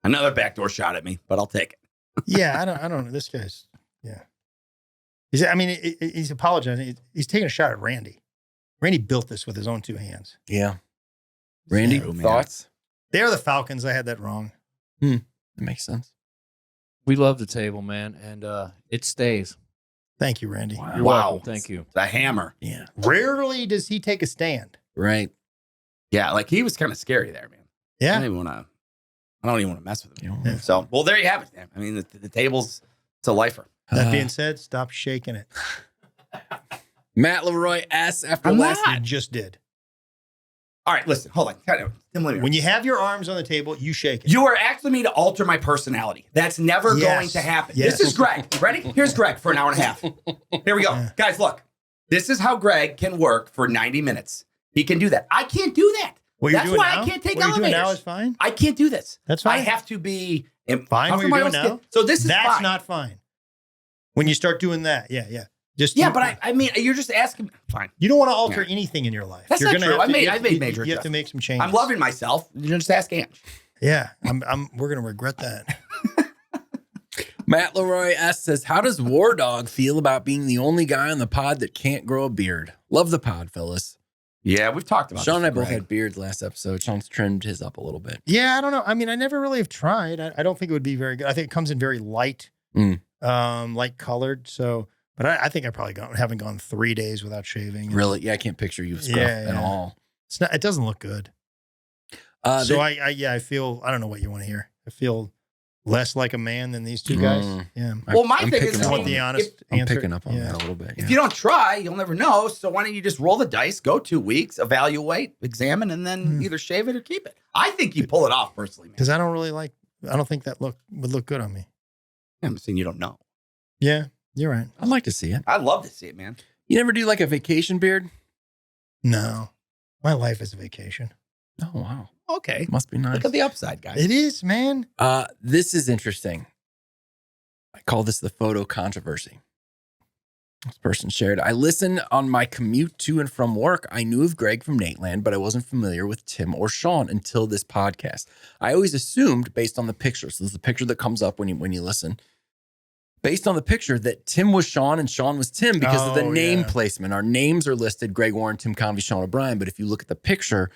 Another backdoor shot at me, but I'll take it. Yeah, I don't know. This guy's, yeah. He's apologizing. He's taking a shot at Randy. Randy built this with his own 2 hands. Yeah. Randy, Yeah, man. thoughts? They are the Falcons. I had that wrong. That makes sense. We love the table, man, and it stays. Thank you, Randy. Wow. You're welcome. Thank you. The hammer. Yeah. Rarely does he take a stand. Right. Yeah, like he was kind of scary there, man. I Yeah. don't even want to mess with him. You know, So, well, there you have it, man. I mean, the table's, it's a lifer. That being said, stop shaking it. Matt Leroy asks after I'm last not. You just did. All right, listen, hold on. Tim, let me- When you have your arms on the table, you shake it. You are asking me to alter my personality. That's never Yes. going to happen. Yes. This is Greg. Ready? Here's Greg for an hour and a half. Here we go. Yeah. Guys, look. This is how Greg can work for 90 minutes. He can do that. I can't do that. What you're That's doing why now? I can't take what you're doing elevators. now is fine. I can't do this. That's I fine. have to be Fine. tough What for you're my doing own now. skin. So this is That's fine. not fine. When you start doing that, yeah. Just But I mean, you're just asking. Fine. you don't want to alter anything in your life. That's You're not gonna true. have to- I've made major You have to adjustments. make some changes. I'm loving myself. You just ask Ange. Yeah, we're gonna regret that. Matt Leroy says, how does War Dog feel about being the only guy on the pod that can't grow a beard? Love the pod, fellas. Yeah, we've talked about Sean and I this, both Greg. had beards last episode. Sean's trimmed his up a little bit. Yeah, I don't know. I mean, I never really have tried. I don't think it would be very good. I think it comes in very light, light colored. So, but I think I probably haven't gone 3 days without shaving. Really? Yeah, I can't picture you with scruff at all. It's not. It doesn't look good. So I feel. I don't know what you want to hear. I feel less like a man than these two guys. Yeah. Well, my I'm thing picking is, up I want on the it. honest I'm answer. picking up on Yeah. that a little bit. if you don't try, you'll never know. So why don't you just roll the dice, go 2 weeks, evaluate, examine, and then either shave it or keep it. I think you pull it off personally, man. Because I don't really like. I don't think that would look good on me. I'm saying you don't know. Yeah, you're right. I'd like to see it. I'd love to see it, man. You never do like a vacation beard? No, my life is a vacation. Oh, wow. Okay. Must be nice. Look at the upside, guys. It is, man. This is interesting. I call this the photo controversy. This person shared, I listen on my commute to and from work. I knew of Greg from Nateland, but I wasn't familiar with Tim or Sean until this podcast. I always assumed based on the picture. So there's the picture that comes up when you listen. Based on the picture that Tim was Sean and Sean was Tim because of the Oh, name yeah. placement. Our names are listed, Greg Warren, Tim Convey, Sean O'Brien. But if you look at the picture,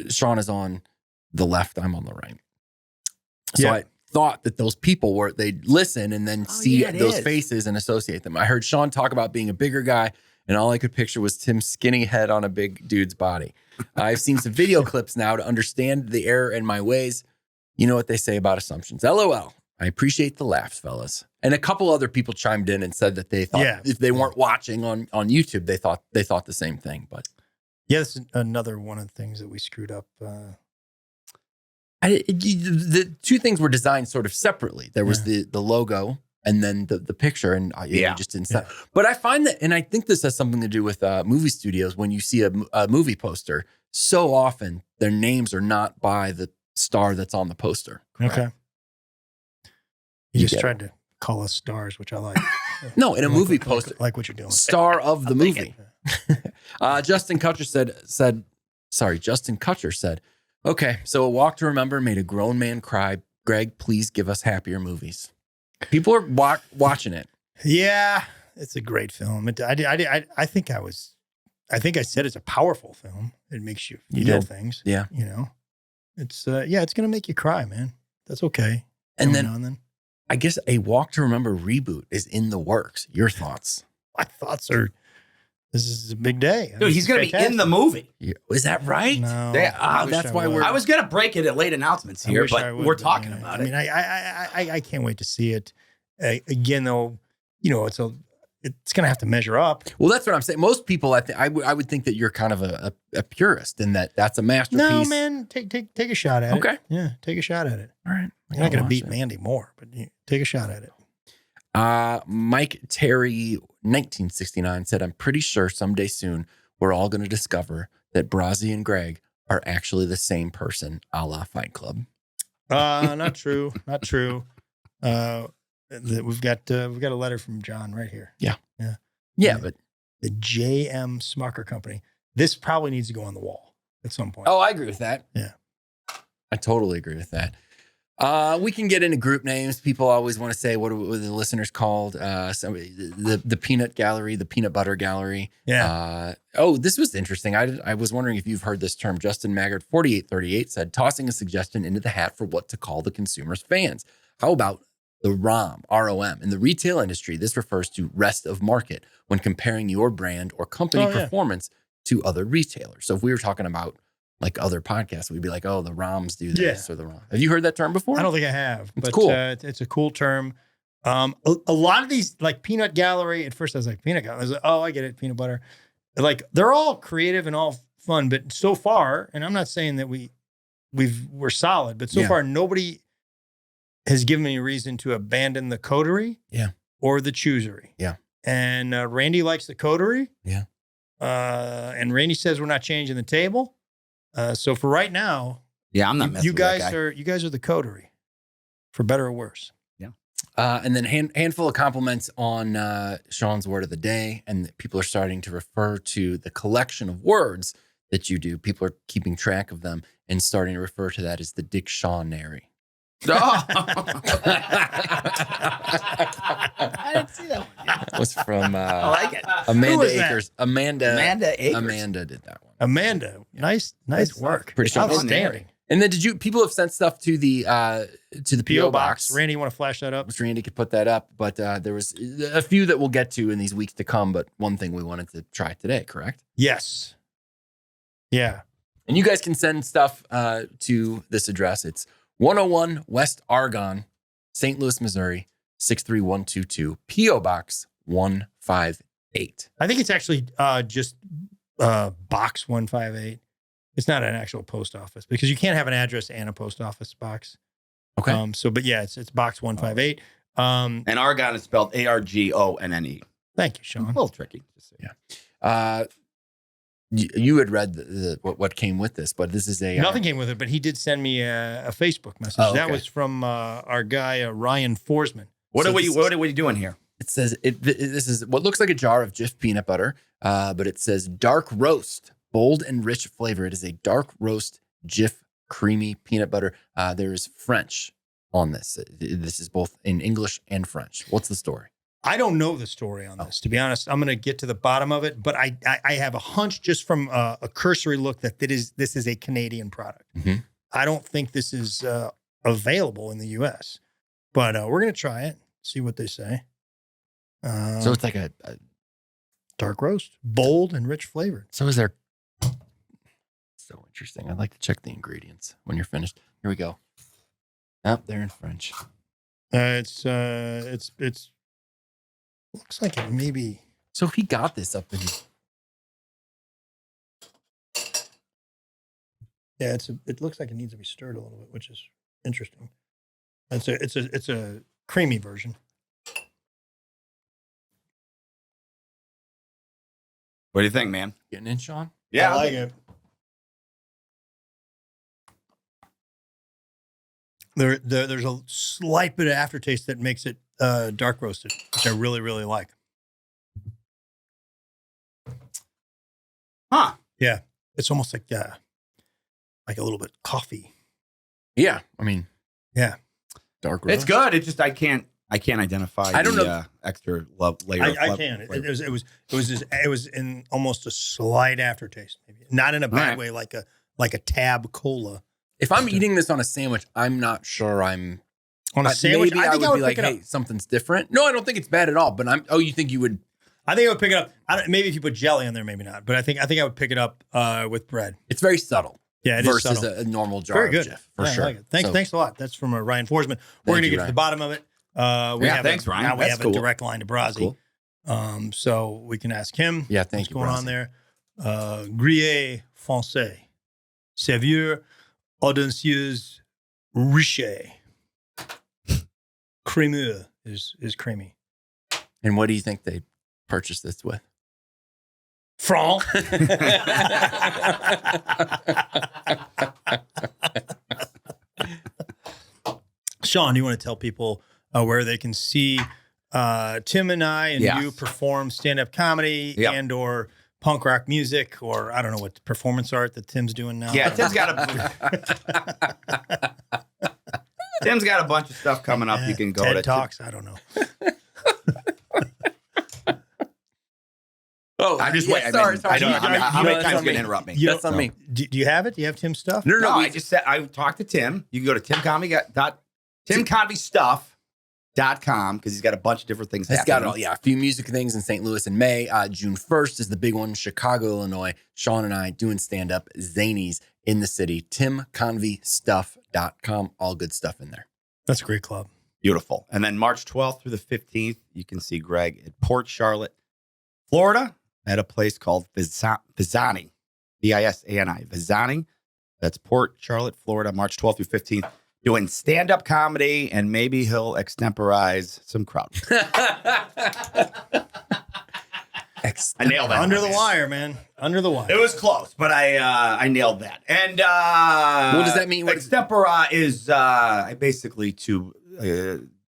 Sean is on the left, I'm on the right. So Yeah. I thought that those people they'd listen and then see yeah, it those is. faces and associate them. I heard Sean talk about being a bigger guy, and all I could picture was Tim's skinny head on a big dude's body. I've seen some video clips now to understand the error in my ways. You know what they say about assumptions. LOL. I appreciate the laughs, fellas. And a couple other people chimed in and said that they thought if they weren't watching on YouTube, they thought the same thing. But Yeah, this is another one of the things that we screwed up. the two things were designed sort of separately. There was the logo and then the picture, and you just didn't stop. But I find that, and I think this has something to do with movie studios. When you see a movie poster, so often their names are not by the star that's on the poster. Okay. You You just get tried to call us stars, which I like. No, in a I like movie what- poster, like what you're doing. star of the I'll take movie. it. Justin Kutcher said, okay, so A Walk to Remember made a grown man cry. Greg, please give us happier movies. People are watching it. Yeah, it's a great film. I think I said it's a powerful film. It makes you You feel did. things. Yeah. You know, it's it's going to make you cry, man. That's okay. And Every then now and then. I guess A Walk to Remember reboot is in the works. Your thoughts? My thoughts are, this is a big day. Dude, he's going to be in the movie. Is that right? No, Yeah, I wish that's I why would. we're- I was going to break it at late announcements I here, wish I but would, we're talking about I it. mean, I can't wait to see it. Again, though, it's going to have to measure up. Well, that's what I'm saying. Most people, I would think that you're kind of a purist in that's a masterpiece. No, man, take a shot at it. Okay. Yeah, take a shot at it. All right. You're not going to beat Mandy Moore, but take a shot at it. Mike Terry, 1969, said, I'm pretty sure someday soon we're all going to discover that Brazzi and Greg are actually the same person, a la Fight Club. Not true. Not true. We've got a letter from John right here. Yeah, Yeah. but The JM Smucker Company. This probably needs to go on the wall at some point. I agree with that. Yeah. I totally agree with that. We can get into group names. People always want to say, what are the listeners called? The peanut gallery, the peanut butter gallery. Yeah. This was interesting. I was wondering if you've heard this term. Justin Maggard, 4838, said, tossing a suggestion into the hat for what to call the consumer's fans. How about the ROM, R-O-M? In the retail industry, this refers to rest of market when comparing your brand or company performance to other retailers. So if we were talking about like other podcasts, we'd be like, oh, the ROMs do this or the ROM. Have you heard that term before? I don't think I have. It's but, cool. It's a cool term. A lot of these, like peanut gallery, at first I was like, peanut gallery. I was like, oh, I get it, peanut butter. Like, they're all creative and all fun, but so far, and I'm not saying that we're solid, but so far nobody has given me a reason to abandon the coterie or the choosery. Yeah. And Randy likes the coterie. Yeah. And Randy says we're not changing the table. So for right now, I'm not messing you with that guys guy. you guys are the coterie, for better or worse. And then handful of compliments on Sean's word of the day. And people are starting to refer to the collection of words that you do. People are keeping track of them and starting to refer to that as the dictionary. I didn't see that one. That was from I like it. Amanda was that? Akers. Amanda Akers. Amanda did that one. Amanda, nice work. Pretty sure. Outstanding. And then people have sent stuff to the PO box. Randy, you want to flash that up? Wish Randy could put that up, but there was a few that we'll get to in these weeks to come. But one thing we wanted to try today, correct? Yes. Yeah. And you guys can send stuff to this address. It's 101 West Argonne, St. Louis, Missouri, 63122, PO Box 158. I think it's actually just box 158. It's not an actual post office because you can't have an address and a post office box. Okay. But yeah, it's box 158. And Argonne is spelled Argonne. Thank you, A Sean. little tricky. You had read what came with this, but this is a Nothing came with it, but he did send me a Facebook message. Oh, That okay. was from our guy Ryan Forsman. What So are we doing here? It says this is what looks like a jar of Jif peanut butter, but it says dark roast, bold and rich flavor. It is a dark roast Jif creamy peanut butter. There is French on this. This is both in English and French. What's the story? I don't know the story on this, to be honest. I'm going to get to the bottom of it, but I have a hunch just from a cursory look that this is a Canadian product. Mm-hmm. I don't think this is available in the U.S., but we're going to try it, see what they say. So it's like a Dark roast, bold and rich flavored. so is there. So interesting. I'd like to check the ingredients when you're finished. Here we go. Up there in French. It's looks like it maybe. So he got this up in. Yeah, it looks like it needs to be stirred a little bit, which is interesting. It's a creamy version. What do you think, man? Getting in, Sean? Yeah, I like it. There's a slight bit of aftertaste that makes it dark roasted, which I really, really like. Huh? Yeah, it's almost like a little bit coffee. Yeah. I mean, Yeah, dark roast. It's good. It's just I can't identify. I don't the, know. Extra layer. I can. It was in almost a slight aftertaste, maybe not in a bad way, like a tab cola. If I'm eating this on a sandwich, I'm not sure I'm On a sandwich, Maybe I would be like, pick it up. hey, something's different. No, I don't think it's bad at all. But you think you would? I think I would pick it up. Maybe if you put jelly on there, maybe not. But I think I would pick it up with bread. It's very subtle. Yeah, it versus is subtle. a normal jar Very of good. Jif, for Yeah, sure. I like it. Thanks a lot. That's from Ryan Forsman. We're Thank going to you, get to Ryan. the bottom of it. Thanks, Ryan. Now we That's have cool. a direct line to Brazi. Cool. So we can ask him. Yeah, thank what's you, going Brazi. on there. Grillé français, Sévère, audacieuse, riche, crémeux is creamy. And what do you think they purchased this with? Franc. Sean, do you want to tell people where they can see Tim and I and Yes. you perform stand-up comedy Yep. and or punk rock music, or I don't know what performance art that Tim's doing now? Yeah, Tim's got a bunch of stuff coming up. You can go TED to Talks. I don't know. Oh, I'm just yeah, waiting. sorry. I don't know how You many that's times on you me. can interrupt me. That's on me. Do you have it? Do you have Tim's stuff? No, No, I just said I talked to Tim. You can go to timconvystuff.com because he's got a bunch of different things He's happening. got it all. Yeah, a few music things in St. Louis in May. June 1st is the big one, Chicago, Illinois. Sean and I doing stand-up Zanies in the city. timconvystuff.com. All good stuff in there. That's a great club. Beautiful. And then March 12th through the 15th, you can see Greg at Port Charlotte, Florida, at a place called Visani, Visani, Visani. That's Port Charlotte, Florida, March 12th through 15th, doing stand-up comedy, and maybe he'll extemporize some crowd. I nailed that. Under the wire, man. Under the wire. It was close, but I nailed that. And What does that mean? What is- extempora is basically to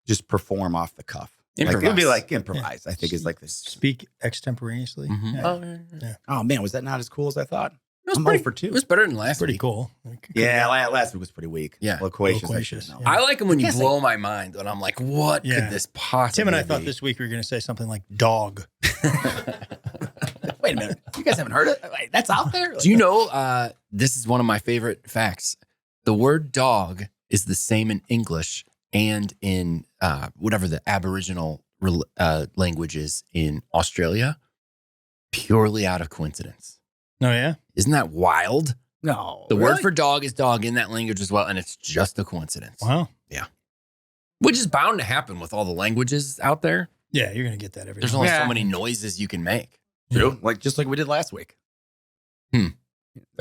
just perform off the cuff. Like, it would be Improvise. like improvise. I think is like this. Speak extemporaneously. Mhm. Yeah. Oh, yeah. Oh man, was that not as cool as I thought? It was I'm pretty 0 for 2. It was better than last Pretty week. cool. Yeah, last week was pretty weak. Yeah. Loquacious. Loquacious, I should yeah. know. I like them when you Yes, blow my mind, and I'm like, what Yeah. could this possibly Tim and I be? thought this week we were going to say something like dog. Wait a minute, you guys haven't heard it? Wait, that's out there. Do you know, this is one of my favorite facts. The word dog is the same in English and in whatever the Aboriginal language is in Australia, purely out of coincidence. Oh, yeah? Isn't that wild? No, The really? word for dog is dog in that language as well, and it's just a coincidence. Wow. Which is bound to happen with all the languages out there. Yeah, you're going to get that every There's time. only Yeah. so many noises you can make. True. Like just like we did last week. The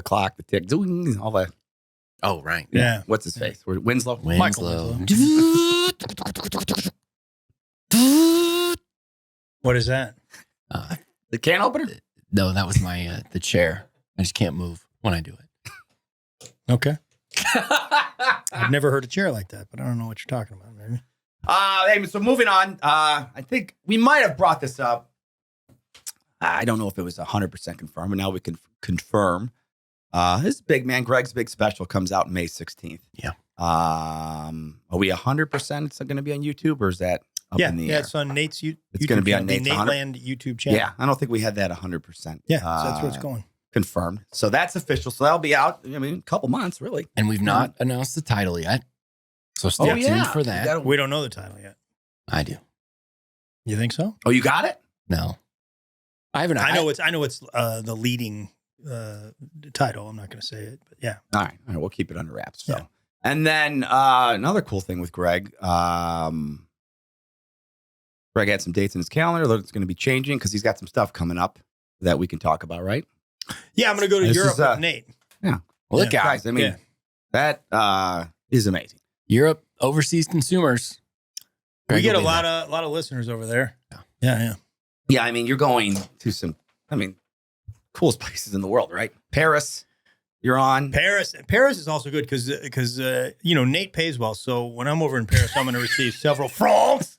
clock, the tick, zoing, all that. Oh, right. Yeah. What's his face? Winslow. Winslow. What is that? The can opener. No, that was my the chair. I just can't move when I do it. Okay. I've never heard a chair like that, but I don't know what you're talking about, maybe. Hey, so moving on. I think we might have brought this up. I don't know if it was 100% confirmed, but now we can confirm. His big man, Greg's big special, comes out May 16th. Yeah. Are we 100% it's going to be on YouTube, or is that up in the air? it's on Nate's YouTube. It's gonna be on channel, Nate's the 100 Nateland YouTube channel. Yeah, I don't think we had that 100%. Yeah, so that's where it's going. Confirmed. So that's official. So that'll be out. I mean, a couple months, really. And we've not announced the title yet. So Oh, stay tuned for that. We don't know the title yet. I do. You think so? Oh, you got it? No. I haven't. I know it's the leading title. I'm not going to say it, but yeah. All right. We'll keep it under wraps. So. Yeah. And then another cool thing with Greg. Greg had some dates in his calendar that it's going to be changing because he's got some stuff coming up that we can talk about, right? Yeah, I'm going to go to This Europe is, with Nate. Well, look Yeah. out. Guys, I mean, Yeah. that is amazing. Europe, overseas consumers. We Greg get will a be lot there. of listeners over there. Yeah. Yeah. Yeah, I mean, you're going to some, I mean, coolest places in the world, right? Paris, you're on. Paris is also good because Nate pays well. So when I'm over in Paris, I'm going to receive several francs.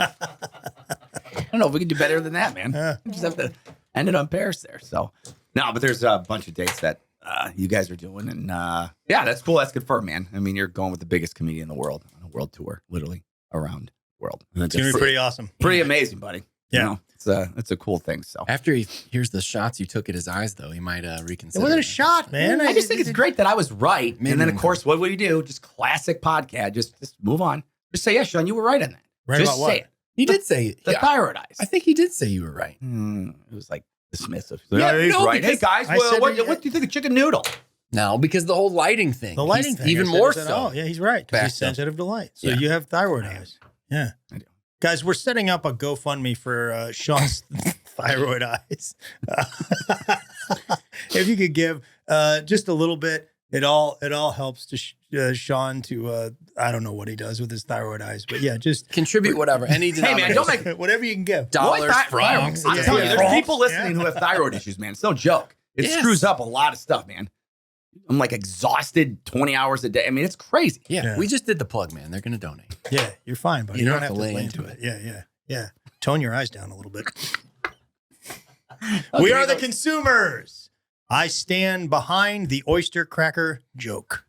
I don't know if we can do better than that, man. We just have to end it on Paris there. So, no, but there's a bunch of dates that you guys are doing. And yeah, that's cool. That's confirmed, man. I mean, you're going with the biggest comedian in the world on a world tour, literally around the world. And It's going to be pretty awesome. pretty amazing, buddy. Yeah. It's a cool thing. So After he hears the shots you took at his eyes, though, he might It reconsider. wasn't a shot, man. I just think it's great that I was right. Maybe And then, of one. course, what do you do? Just classic podcast. Just move on. Just say, yeah, Sean, you were right on that. Right just about what? say it. He did say The thyroid eyes. I think he did say you were right. It was like dismissive. Yeah, he's no, right. Hey, because guys, I well, said what that- do you think of chicken noodle? No, because the whole lighting thing. The lighting He's thing. even I said- more I said, so. Oh, yeah, he's right. 'Cause Back he's sensitive to light. So Yeah. you have thyroid eyes. Yeah. I do. Guys, we're setting up a GoFundMe for Sean's thyroid eyes. If you could give just a little bit, it all helps to Sean to I don't know what he does with his thyroid eyes, but yeah, just Contribute whatever. Any Hey, man, don't make whatever you can give. dollars, What francs. I'm Yeah. telling you, there's Francs? people listening who have thyroid issues, man. It's no joke. It Yes. screws up a lot of stuff, man. I'm like exhausted 20 hours a day. I mean, it's crazy. Yeah, we just did the plug, man. They're going to donate. Yeah, you're fine, buddy. You You don't don't have to lay into it. Yeah. Tone your eyes down a little bit. We are the consumers. I stand behind the oyster cracker joke.